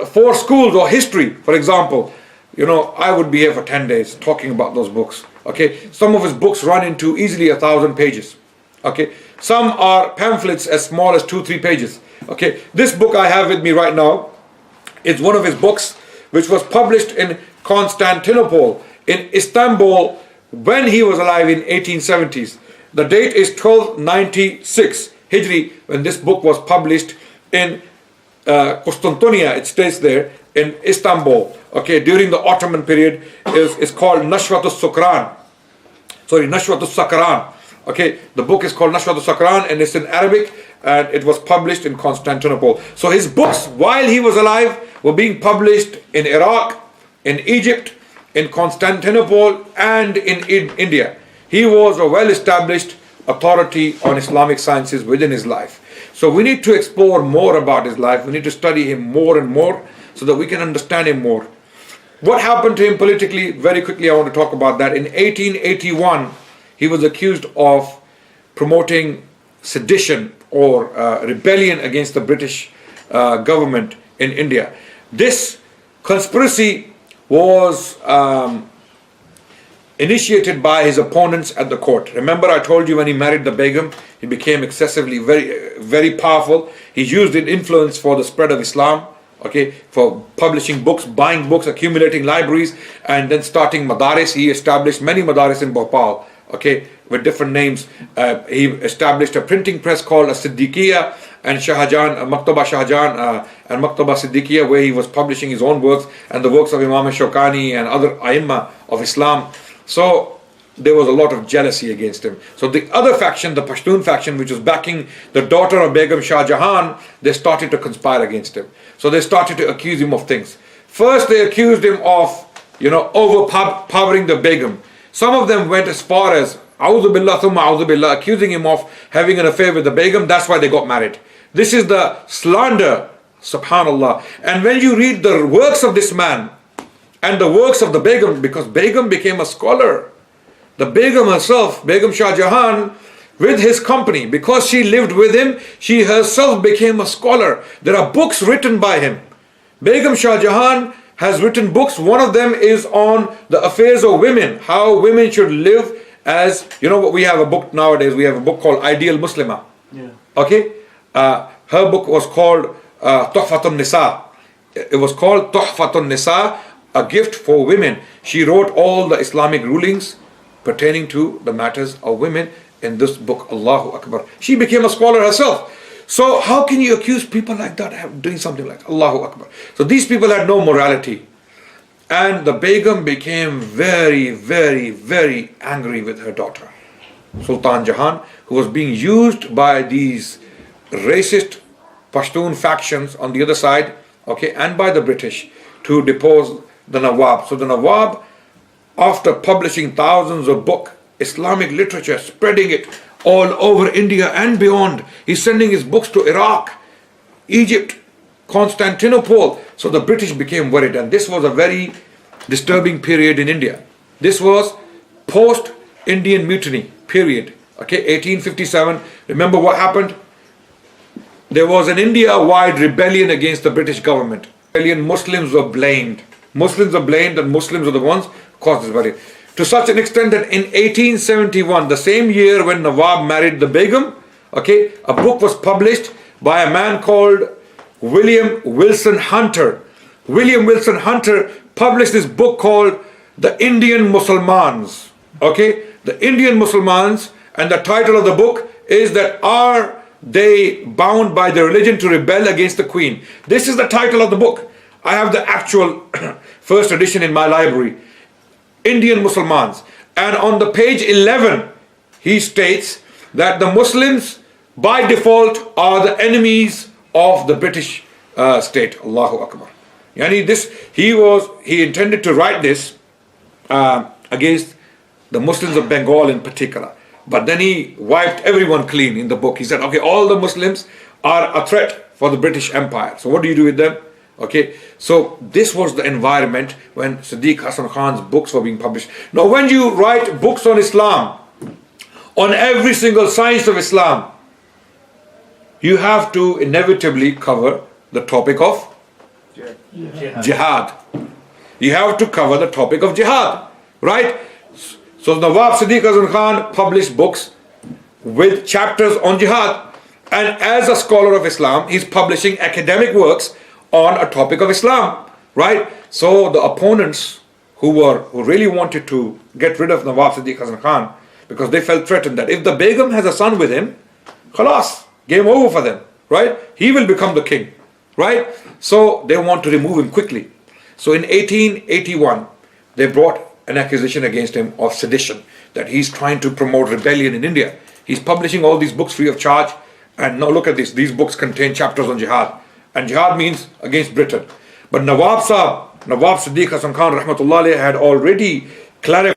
4 schools or history, for example, I would be here for 10 days talking about those books. Okay, some of his books run into easily 1,000 pages. Okay, some are pamphlets as small as 2-3 pages. Okay, this book I have with me right now is one of his books which was published in Constantinople, in Istanbul, when he was alive in 1870s. The date is 1296 Hijri when this book was published in Constantinople. It stays there in Istanbul. Okay, during the Ottoman period. It's called Nashwatus Sukran. Nashwatus Sakran. Okay, the book is called Nashwatus Sakran, and it's in Arabic, and it was published in Constantinople. So his books, while he was alive, were being published in Iraq, in Egypt, in Constantinople, and in India. He was a well-established authority on Islamic sciences within his life. So we need to explore more about his life. We need to study him more and more so that we can understand him more. What happened to him politically? Very quickly, I want to talk about that. In 1881, he was accused of promoting sedition or rebellion against the British government in India. This conspiracy was initiated by his opponents at the court. Remember, I told you when he married the Begum, he became excessively very powerful. He used his influence for the spread of Islam, okay, for publishing books, buying books, accumulating libraries, and then starting madaris. He established many madaris in Bhopal, okay, with different names. He established a printing press called a Siddiqiyya and Shahjahan, Maktaba Shahjahan and Maktaba Siddiqiyya, where he was publishing his own works and the works of Imam Shawkani and other Aimma of Islam. So there was a lot of jealousy against him. So the other faction, the Pashtun faction, which was backing the daughter of Begum Shah Jahan, they started to conspire against him. So they started to accuse him of things. First, they accused him of, overpowering the Begum. Some of them went as far as A'udhu billah thumma a'udhu billah, accusing him of having an affair with the Begum. That's why they got married. This is the slander, subhanallah. And when you read the works of this man and the works of the Begum, because Begum became a scholar. The Begum herself, Begum Shah Jahan, with his company, because she lived with him, she herself became a scholar. There are books written by him. Begum Shah Jahan has written books. One of them is on the affairs of women, how women should live as, you know what, we have a book nowadays, we have a book called Ideal Muslimah. Yeah. Okay? Her book was called Tuhfatun Nisa. It was called Tuhfatun Nisa, a gift for women. She wrote all the Islamic rulings pertaining to the matters of women in this book, Allahu Akbar. She became a scholar herself. So how can you accuse people like that of doing something like Allahu Akbar? So these people had no morality. And the Begum became very, very, very angry with her daughter, Sultan Jahan, who was being used by these racist Pashtun factions on the other side, okay, and by the British to depose the Nawab. So the Nawab, after publishing thousands of books, Islamic literature, spreading it all over India and beyond, he's sending his books to Iraq, Egypt, Constantinople. So the British became worried, and this was a very disturbing period in India. This was post-Indian mutiny period, okay, 1857. Remember what happened? There was an India-wide rebellion against the British government. Muslims were blamed. Muslims are blamed, and Muslims are the ones who caused this rebellion. To such an extent that in 1871, the same year when Nawab married the Begum, okay, a book was published by a man called William Wilson Hunter. William Wilson Hunter published this book called The Indian Muslimans. Okay, the Indian Muslimans, and the title of the book is that Are They Bound by Their Religion to Rebel Against the Queen? This is the title of the book. I have the actual first edition in my library. Indian Muslimans. And on the page 11, he states that the Muslims by default are the enemies of the British state. Allahu Akbar. Yani this, he intended to write this against the Muslims of Bengal in particular. But then he wiped everyone clean in the book. He said, okay, all the Muslims are a threat for the British Empire. So what do you do with them? Okay, so this was the environment when Siddiq Hasan Khan's books were being published. Now when you write books on Islam, on every single science of Islam, you have to inevitably cover the topic of jihad. You have to cover the topic of jihad, right? So Nawab Siddiq Hasan Khan published books with chapters on jihad, and as a scholar of Islam, he's publishing academic works on a topic of Islam, right? So the opponents who really wanted to get rid of Nawab Siddiq Hasan Khan, because they felt threatened that if the Begum has a son with him, khalas, game over for them, right? He will become the king, right? So they want to remove him quickly. So in 1881, they brought an accusation against him of sedition, that he's trying to promote rebellion in India. He's publishing all these books free of charge, and now look at this, these books contain chapters on jihad. And jihad means against Britain. But Nawab Siddiq Hasan Khan rahmatullah alayhi had already clarified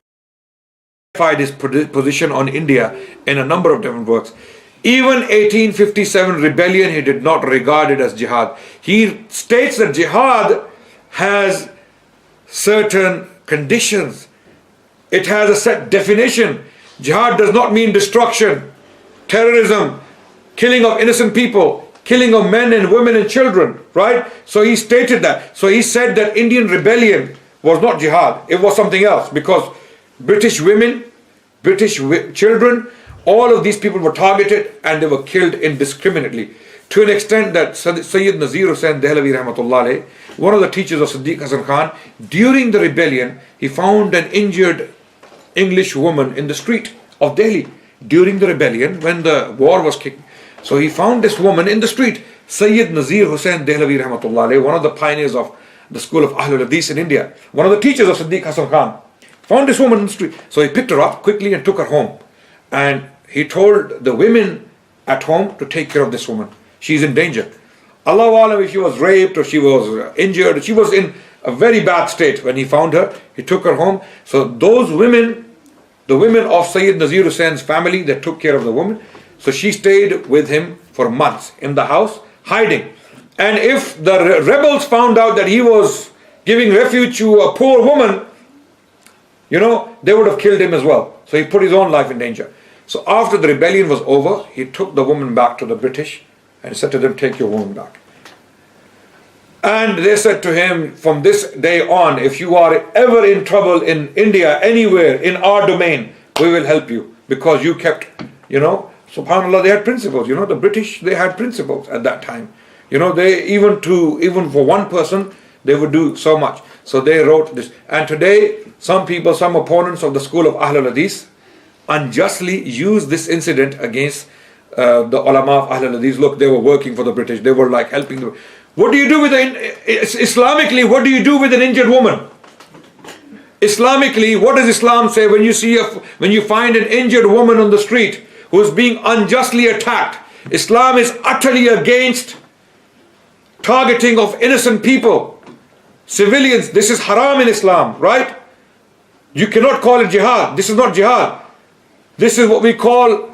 his position on India in a number of different works. Even 1857 rebellion, he did not regard it as jihad. He states that jihad has certain conditions. It has a set definition. Jihad does not mean destruction, terrorism, killing of innocent people, killing of men and women and children, right? So he stated that. So he said that Indian rebellion was not jihad, it was something else, because British women, British children, all of these people were targeted and they were killed indiscriminately, to an extent that Sayyid Nazir Hussain Dehlavi rahmatullah alayh, one of the teachers of Siddiq Hasan Khan, during the rebellion, he found an injured English woman in the street of Delhi during the rebellion when the war was kicking. So he found this woman in the street. Sayyid Nazir Hussain Dehlavi rahmatullah alayh, one of the pioneers of the school of Ahlul Hadith in India, one of the teachers of Siddiq Hasan Khan, found this woman in the street. So he picked her up quickly and took her home. And he told the women at home to take care of this woman. She's in danger. Allahu Alam, if she was raped or she was injured, she was in a very bad state when he found her. He took her home. So those women the women of Sayyid Nazir Husain's family, they took care of the woman. So she stayed with him for months in the house, hiding. And if the rebels found out that he was giving refuge to a poor woman, they would have killed him as well. So he put his own life in danger. So after the rebellion was over, he took the woman back to the British and said to them, take your woman back. And they said to him, from this day on, if you are ever in trouble in India, anywhere in our domain, we will help you. Because you kept, subhanAllah, they had principles. The British, they had principles at that time. They even for one person, they would do so much. So they wrote this. And today, some opponents of the school of Ahlul Hadith unjustly use this incident against the ulama of Ahlul Hadith. Look, they were working for the British. They were like helping them. What do you do with Islamically, what do you do with an injured woman? Islamically, what does Islam say when you find an injured woman on the street who is being unjustly attacked? Islam is utterly against targeting of innocent people, civilians. This is haram in Islam, right? You cannot call it jihad. This is not jihad. This is what we call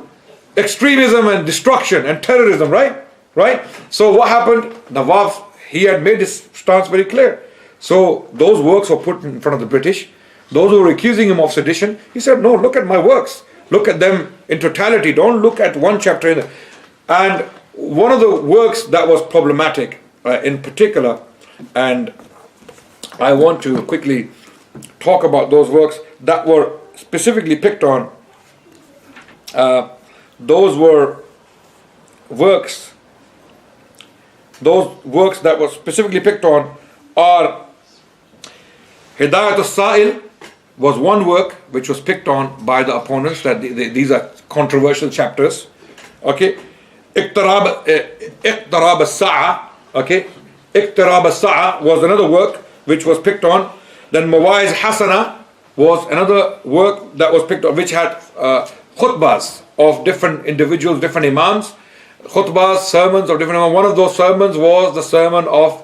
extremism and destruction and terrorism, right? Right? So what happened? Nawab, he had made his stance very clear. So those works were put in front of the British. Those who were accusing him of sedition, he said, no, look at my works. Look at them in totality. Don't look at one chapter in it. And one of the works that was problematic in particular, and I want to quickly talk about those works that were specifically picked on. Those works that were specifically picked on are Hidayat al-Sa'il was one work which was picked on by the opponents, that these are controversial chapters. Okay, Iqtarab al-Sa'a. Okay, Iqtarab al-Sa'a was another work which was picked on. Then Mawaiz Hasana was another work that was picked on, which had khutbahs of different individuals, different imams. Khutbahs, sermons of different imams. One of those sermons was the sermon of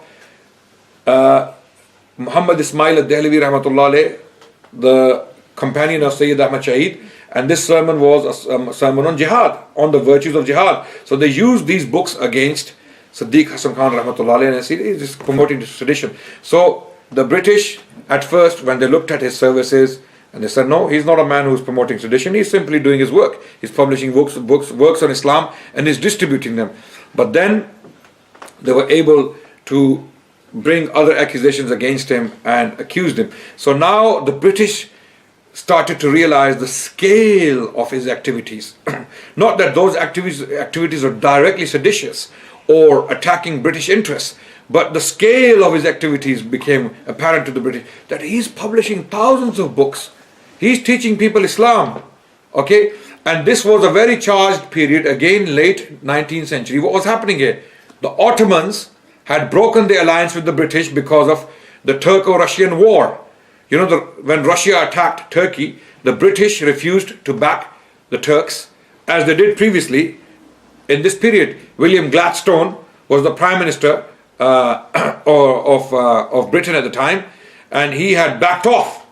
Muhammad Ismail al-Dehlavi rahmatullah alayh, the companion of Sayyid Ahmad Shaheed. And this sermon was a sermon on jihad, on the virtues of jihad. So they used these books against Siddiq Hasan Khan rahmatullah alayh, and he's just promoting sedition. So the British, at first, when they looked at his services, and they said, no, he's not a man who's promoting sedition. He's simply doing his work. He's publishing works on Islam and is distributing them. But then they were able to bring other accusations against him and accused him. So now the British started to realize the scale of his activities. Not that those activities are directly seditious or attacking British interests, but the scale of his activities became apparent to the British, that he's publishing thousands of books. He's teaching people Islam. Okay? And this was a very charged period, again late 19th century. What was happening here? The Ottomans had broken the alliance with the British because of the Turco-Russian war. When Russia attacked Turkey, the British refused to back the Turks, as they did previously. In this period, William Gladstone was the Prime Minister of Britain at the time, and he had backed off.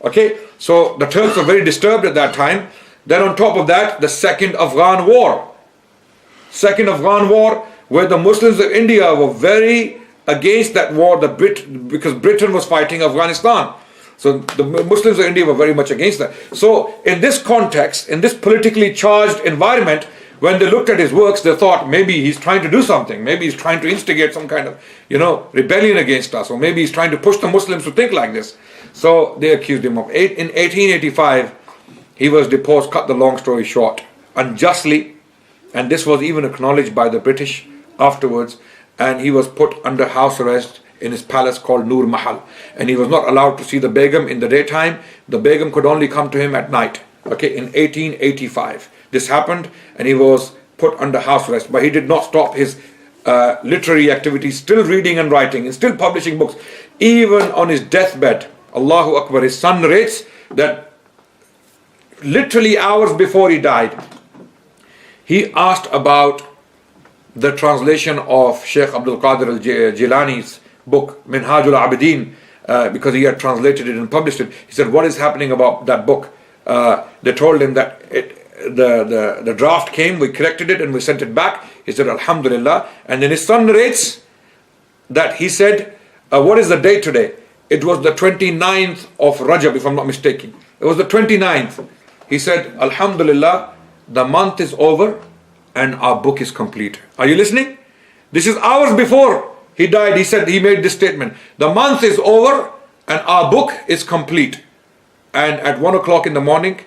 Okay, so the Turks were very disturbed at that time. Then on top of that, the Second Afghan War, where the Muslims of India were very against that war, because Britain was fighting Afghanistan. So the Muslims of India were very much against that. So in this context, in this politically charged environment, when they looked at his works, they thought maybe he's trying to do something. Maybe he's trying to instigate some kind of, rebellion against us, or maybe he's trying to push the Muslims to think like this. So they accused him of it. In 1885, he was deposed, cut the long story short, unjustly, and this was even acknowledged by the British afterwards, and he was put under house arrest in his palace called Noor Mahal, and he was not allowed to see the Begum in the daytime. The Begum could only come to him at night. Okay, in 1885 this happened, and he was put under house arrest, but he did not stop his literary activities, still reading and writing and still publishing books. Even on his deathbed, Allahu Akbar, his son narrates that literally hours before he died, he asked about the translation of Sheikh Abdul Qadir al-Jilani's book Minhajul Abidin, because he had translated it and published it. He said, what is happening about that book? They told him that the draft came, we corrected it and we sent it back. He said, Alhamdulillah. And then his son narrates that he said, what is the date today? It was the 29th of Rajab, if I'm not mistaken. It was the 29th. He said, Alhamdulillah, the month is over and our book is complete. Are you listening? This is hours before he died. He said, he made this statement. The month is over and our book is complete. And at 1 o'clock in the morning,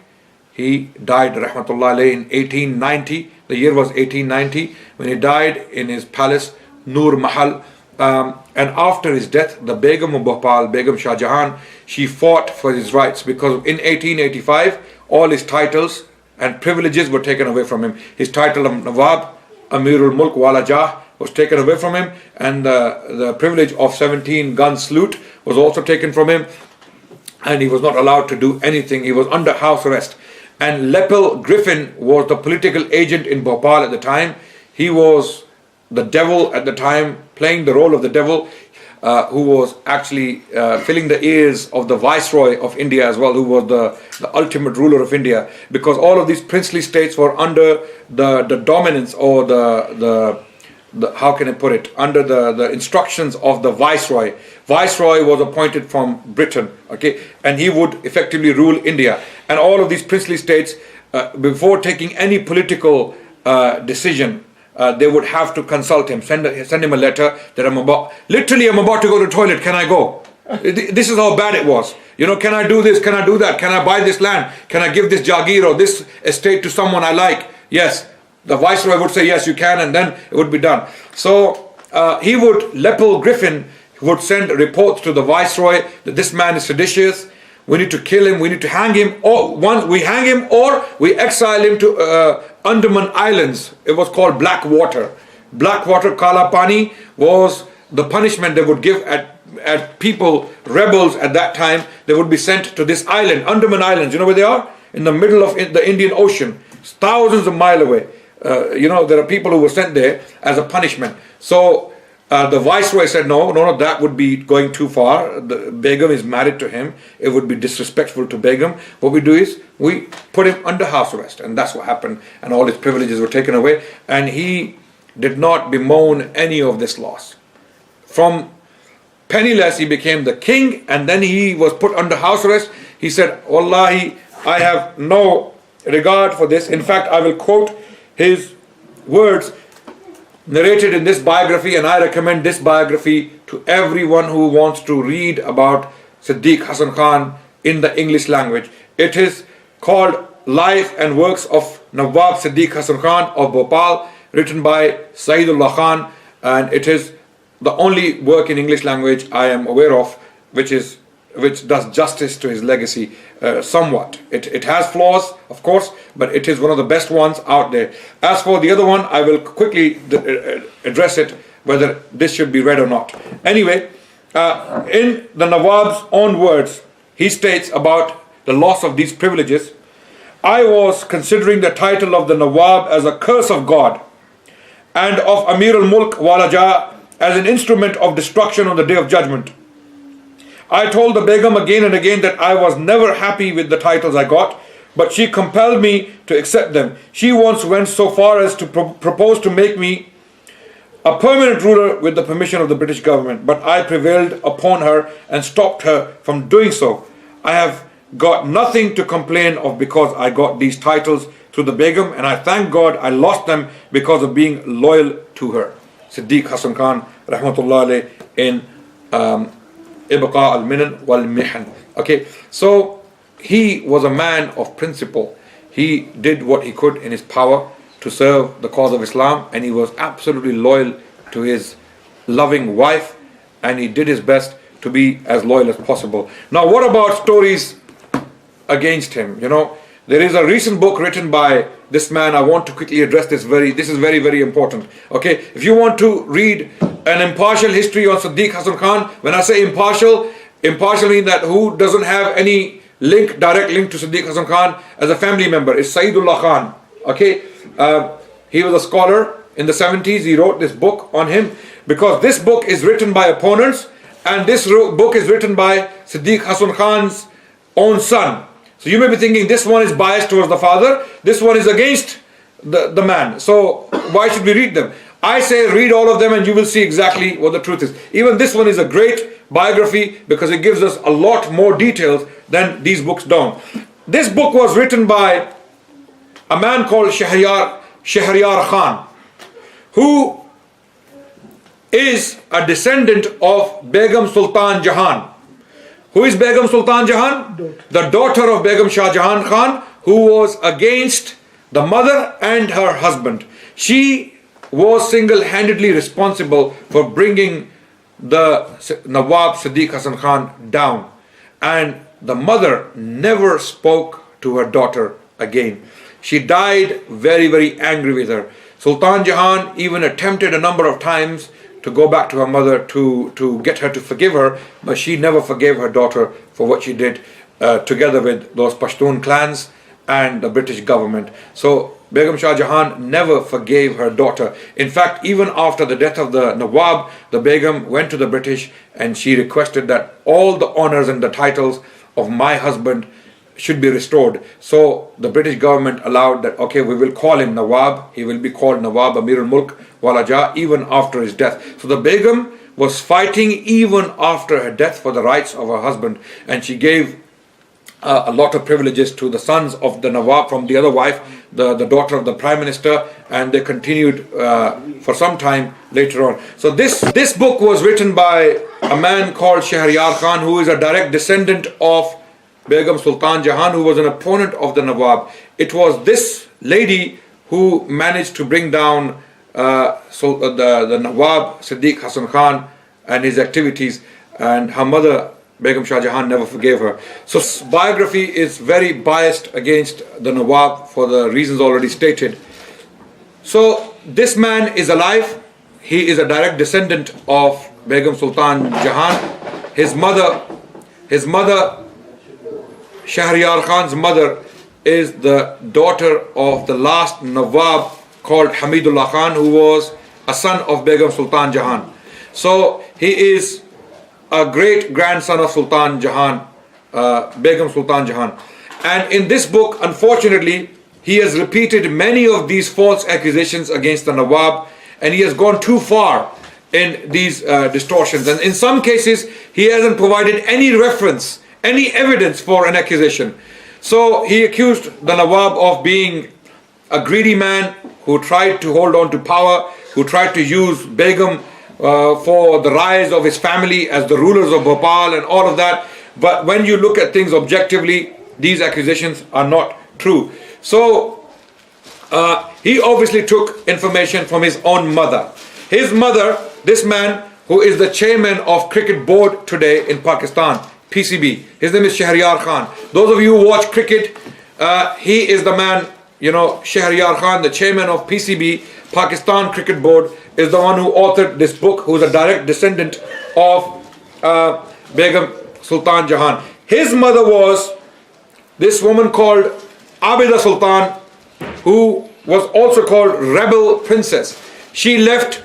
he died, rahmatullah alayhi, in 1890. The year was 1890 when he died in his palace, Noor Mahal. And after his death, the Begum of Bhopal, Begum Shah Jahan, she fought for his rights, because in 1885, all his titles and privileges were taken away from him. His title of Nawab, Amirul Mulk Wala Jah, was taken away from him, and the privilege of 17-gun salute was also taken from him, and he was not allowed to do anything. He was under house arrest. And Lepel Griffin was the political agent in Bhopal at the time. He was the devil at the time, playing the role of the devil, who was actually filling the ears of the Viceroy of India as well, who was the ultimate ruler of India, because all of these princely states were under the dominance, or the how can I put it, under the instructions of the Viceroy. Viceroy was appointed from Britain, okay, and he would effectively rule India. And all of these princely states, before taking any political decision, they would have to consult him, send him a letter that I'm about to go to the toilet, can I go? This is how bad it was. You know, can I do this? Can I do that? Can I buy this land? Can I give this Jagir or this estate to someone I like? Yes. The Viceroy would say, yes, you can, and then it would be done. So Lepel Griffin would send reports to the Viceroy that this man is seditious, we need to kill him, we need to hang him, or once we hang him, or we exile him to Andaman Islands. It was called Blackwater. Blackwater, Kala Pani, was the punishment they would give at people, rebels at that time. They would be sent to this island, Andaman Islands. You know where they are? In the middle of the Indian Ocean, thousands of miles away. There are people who were sent there as a punishment. So the Viceroy said, no, that would be going too far. The Begum is married to him. It would be disrespectful to Begum. What we do is we put him under house arrest, and that's what happened. And all his privileges were taken away, and he did not bemoan any of this loss. From penniless, he became the king, and then he was put under house arrest. He said, Wallahi, I have no regard for this. In fact, I will quote his words narrated in this biography, and I recommend this biography to everyone who wants to read about Siddiq Hasan Khan in the English language. It is called Life and Works of Nawab Siddiq Hasan Khan of Bhopal, written by Saidullah Khan, and it is the only work in English language I am aware of which does justice to his legacy somewhat. It has flaws, of course, but it is one of the best ones out there. As for the other one, I will quickly address it, whether this should be read or not. Anyway, in the Nawab's own words, he states about the loss of these privileges, I was considering the title of the Nawab as a curse of God, and of Amir al-Mulk Walaja as an instrument of destruction on the Day of Judgment. I told the Begum again and again that I was never happy with the titles I got, but she compelled me to accept them. She once went so far as to propose to make me a permanent ruler with the permission of the British government, but I prevailed upon her and stopped her from doing so. I have got nothing to complain of because I got these titles through the Begum, and I thank God I lost them because of being loyal to her. Siddiq Hasan Khan, rahmatullah alayh, in Ibqa al-Minan wal-Mihan. Okay, so he was a man of principle. He did what he could in his power to serve the cause of Islam, and he was absolutely loyal to his loving wife, and he did his best to be as loyal as possible. Now, what about stories against him? You know, there is a recent book written by this man. I want to quickly address this. This is very, very important. Okay, if you want to read an impartial history on Siddiq Hasan Khan, when I say impartial means that who doesn't have any direct link to Siddiq Hasan Khan as a family member, is Saidullah Khan. Okay, he was a scholar in the 70s. He wrote this book on him because this book is written by opponents, and this book is written by Siddiq Hasan Khan's own son. So you may be thinking this one is biased towards the father, this one is against the man. So why should we read them? I say read all of them and you will see exactly what the truth is. Even this one is a great biography because it gives us a lot more details than these books don't. This book was written by a man called Shahryar Khan, who is a descendant of Begum Sultan Jahan. Who is Begum Sultan Jahan? The daughter of Begum Shah Jahan Khan, who was against the mother and her husband. She was single-handedly responsible for bringing the Nawab Siddiq Hasan Khan down. And the mother never spoke to her daughter again. She died very, very angry with her. Sultan Jahan even attempted a number of times to go back to her mother to get her to forgive her, but she never forgave her daughter for what she did together with those Pashtun clans and the British government. So Begum Shah Jahan never forgave her daughter. In fact, even after the death of the Nawab, the Begum went to the British and she requested that all the honors and the titles of my husband should be restored. So the British government allowed that, okay, we will call him Nawab. He will be called Nawab Amir al-Mulk Walaja even after his death. So the Begum was fighting even after her death for the rights of her husband, and she gave a lot of privileges to the sons of the Nawab from the other wife, the daughter of the Prime Minister, and they continued for some time later on. So this book was written by a man called Shahryar Khan, who is a direct descendant of Begum Sultan Jahan, who was an opponent of the Nawab. It was this lady who managed to bring down the Nawab Siddiq Hasan Khan and his activities, and her mother Begum Shah Jahan never forgave her. So biography is very biased against the Nawab for the reasons already stated. So this man is alive. He is a direct descendant of Begum Sultan Jahan. His mother Shahryar Khan's mother is the daughter of the last Nawab called Hamidullah Khan, who was a son of Begum Sultan Jahan. So he is a great grandson of Sultan Jahan, Begum Sultan Jahan. And in this book, unfortunately, he has repeated many of these false accusations against the Nawab, and he has gone too far in these distortions. And in some cases, he hasn't provided any reference, any evidence for an accusation. So he accused the Nawab of being a greedy man who tried to hold on to power, who tried to use Begum for the rise of his family as the rulers of Bhopal and all of that. But when you look at things objectively, these accusations are not true. So he obviously took information from his own mother. His mother, this man who is the chairman of cricket board today in Pakistan, PCB, his name is Shahryar Khan. Those of you who watch cricket, he is the man, you know, Shahryar Khan, the chairman of PCB, Pakistan Cricket Board, is the one who authored this book, who is a direct descendant of Begum Sultan Jahan. His mother was this woman called Abida Sultan, who was also called Rebel Princess. She left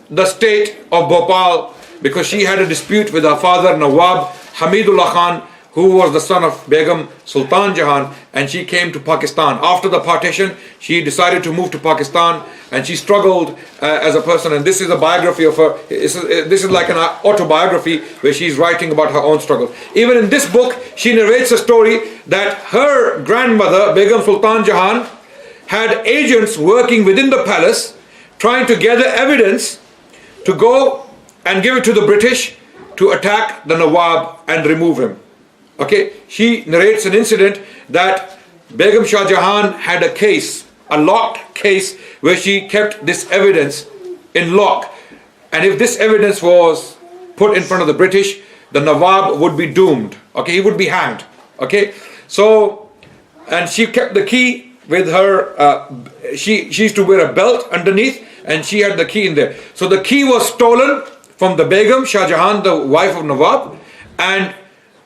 the state of Bhopal because she had a dispute with her father Nawab Hamidullah Khan, who was the son of Begum Sultan Jahan, and she came to Pakistan. After the partition, she decided to move to Pakistan, and she struggled as a person. And this is a biography of her. This is like an autobiography where she's writing about her own struggles. Even in this book, she narrates a story that her grandmother, Begum Sultan Jahan, had agents working within the palace trying to gather evidence to go and give it to the British to attack the Nawab and remove him. Okay, she narrates an incident that Begum Shah Jahan had a case, a locked case, where she kept this evidence in lock. And if this evidence was put in front of the British, the Nawab would be doomed. Okay, he would be hanged. Okay, so, and she kept the key with her, she used to wear a belt underneath, and she had the key in there. So the key was stolen from the Begum Shah Jahan, the wife of Nawab, and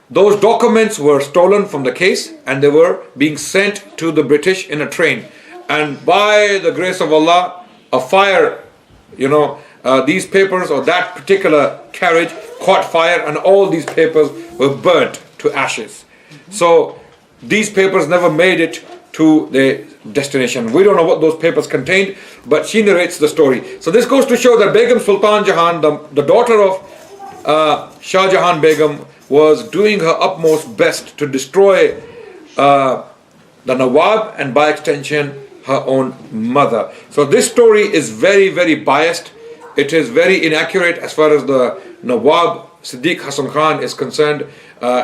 those documents were stolen from the case, and they were being sent to the British in a train. And by the grace of Allah, a fire, these papers or that particular carriage caught fire, and all these papers were burnt to ashes. So these papers never made it to their destination. We don't know what those papers contained, but she narrates the story. So this goes to show that Begum Sultan Jahan, the daughter of Shah Jahan Begum, was doing her utmost best to destroy the Nawab and by extension her own mother. So this story is very, very biased. It is very inaccurate as far as the Nawab Siddiq Hasan Khan is concerned.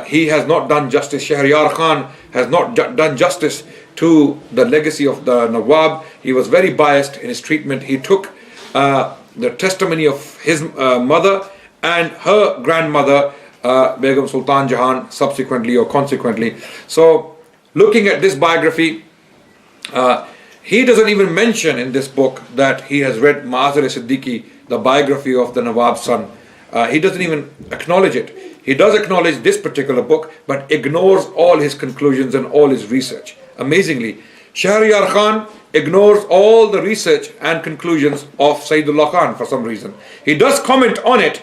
He has not done justice. Shahryar Khan has not done justice to the legacy of the Nawab. He was very biased in his treatment. He took the testimony of his mother and her grandmother, Begum Sultan Jahan, subsequently or consequently. So looking at this biography, he doesn't even mention in this book that he has read Mazar-e-Siddiqui, the biography of the Nawab's son. He doesn't even acknowledge it. He does acknowledge this particular book, but ignores all his conclusions and all his research. Amazingly, Shahryar Khan ignores all the research and conclusions of Sayyidullah Khan for some reason. He does comment on it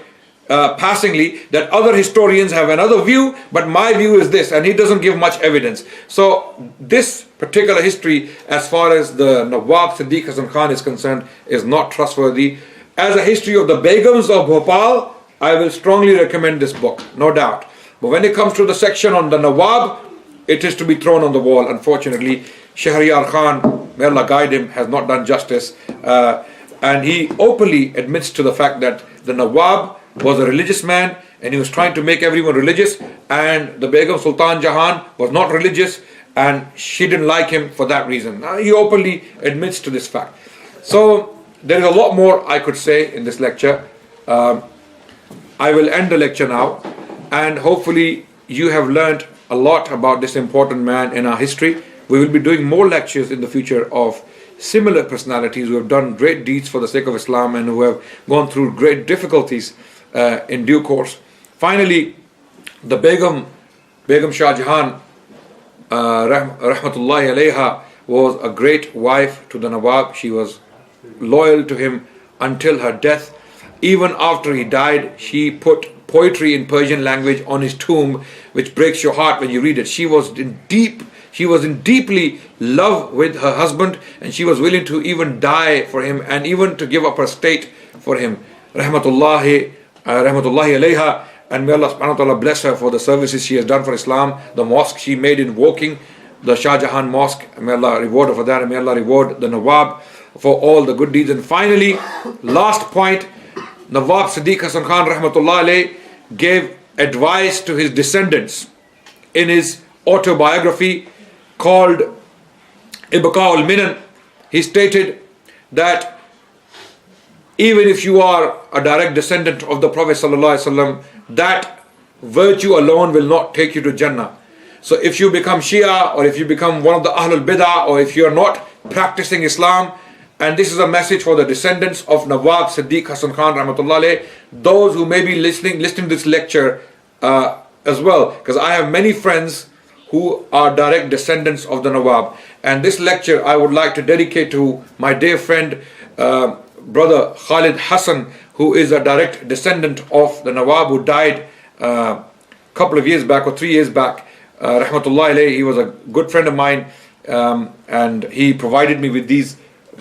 passingly that other historians have another view, but my view is this, and he doesn't give much evidence. So this particular history, as far as the Nawab Siddiq Hasan Khan is concerned, is not trustworthy. As a history of the Begums of Bhopal, I will strongly recommend this book, no doubt. But when it comes to the section on the Nawab, it is to be thrown on the wall. Unfortunately, Shahryar Khan, may Allah guide him, has not done justice. And he openly admits to the fact that the Nawab was a religious man and he was trying to make everyone religious, and the Begum Sultan Jahan was not religious and she didn't like him for that reason. He openly admits to this fact. So there is a lot more I could say in this lecture. I will end the lecture now, and hopefully you have learned a lot about this important man in our history. We will be doing more lectures in the future of similar personalities who have done great deeds for the sake of Islam and who have gone through great difficulties in due course. Finally, the Begum Shah Jahan, rahmatullahi alayha, was a great wife to the Nawab. She was loyal to him until her death. Even after he died, she put poetry in Persian language on his tomb, which breaks your heart when you read it. She was in deeply love with her husband, and she was willing to even die for him and even to give up her state for him. Rahmatullahi alayha, and may Allah subhanahu wa ta'ala bless her for the services she has done for Islam. The mosque she made in Woking, the Shah Jahan Mosque, may Allah reward her for that, and may Allah reward the Nawab for all the good deeds. And finally, last point, Nawab Siddiq Hasan Khan rahmatullah alayh gave advice to his descendants in his autobiography called Ibqa al-Minan. He stated that even if you are a direct descendant of the Prophet sallallahu alaihi wasallam, that virtue alone will not take you to Jannah. So if you become Shia, or if you become one of the Ahlul Bid'ah, or if you are not practicing Islam, and this is a message for the descendants of Nawab Siddiq Hasan Khan rahmatullah alayh, those who may be listening to this lecture as well, because I have many friends who are direct descendants of the Nawab, and this lecture I would like to dedicate to my dear friend brother Khalid Hassan, who is a direct descendant of the Nawab, who died a couple of years back or 3 years back. Rahmatullah alayh, he was a good friend of mine, and he provided me with these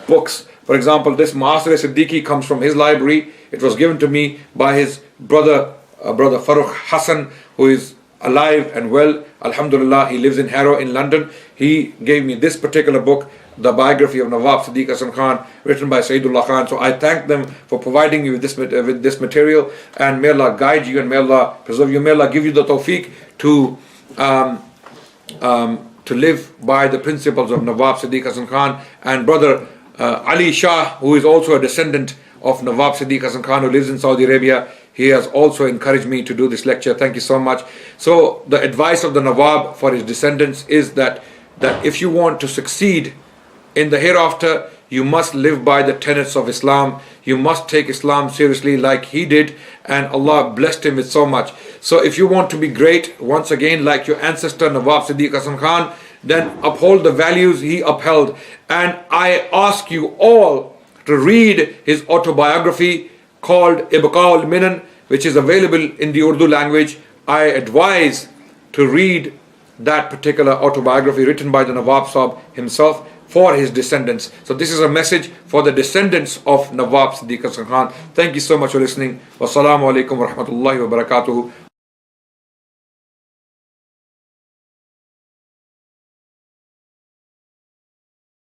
books. For example, this Mazar-e-Siddiqui comes from his library. It was given to me by his brother Farooq Hassan, who is alive and well, alhamdulillah. He lives in Harrow in London. He gave me this particular book, the biography of Nawab Siddiq Hasan Khan, written by Sayyidullah Khan. So I thank them for providing me with this material, and may Allah guide you and may Allah preserve you. May Allah give you the tawfiq to live by the principles of Nawab Siddiq Hasan Khan. And brother Ali Shah, who is also a descendant of Nawab Siddiq Hasan Khan, who lives in Saudi Arabia, he has also encouraged me to do this lecture. Thank you so much. So the advice of the Nawab for his descendants is that if you want to succeed in the hereafter, you must live by the tenets of Islam. You must take Islam seriously like he did, and Allah blessed him with so much. So if you want to be great, once again, like your ancestor Nawab Siddiq Hasan Khan, then uphold the values he upheld. And I ask you all to read his autobiography called Ibqa al-Minan, which is available in the Urdu language. I advise to read that particular autobiography written by the Nawab Sahib himself for his descendants. So this is a message for the descendants of Nawab Siddiq Hasan Khan. Thank you so much for listening. Wassalamu alaikum wa rahmatullahi wa barakatuhu.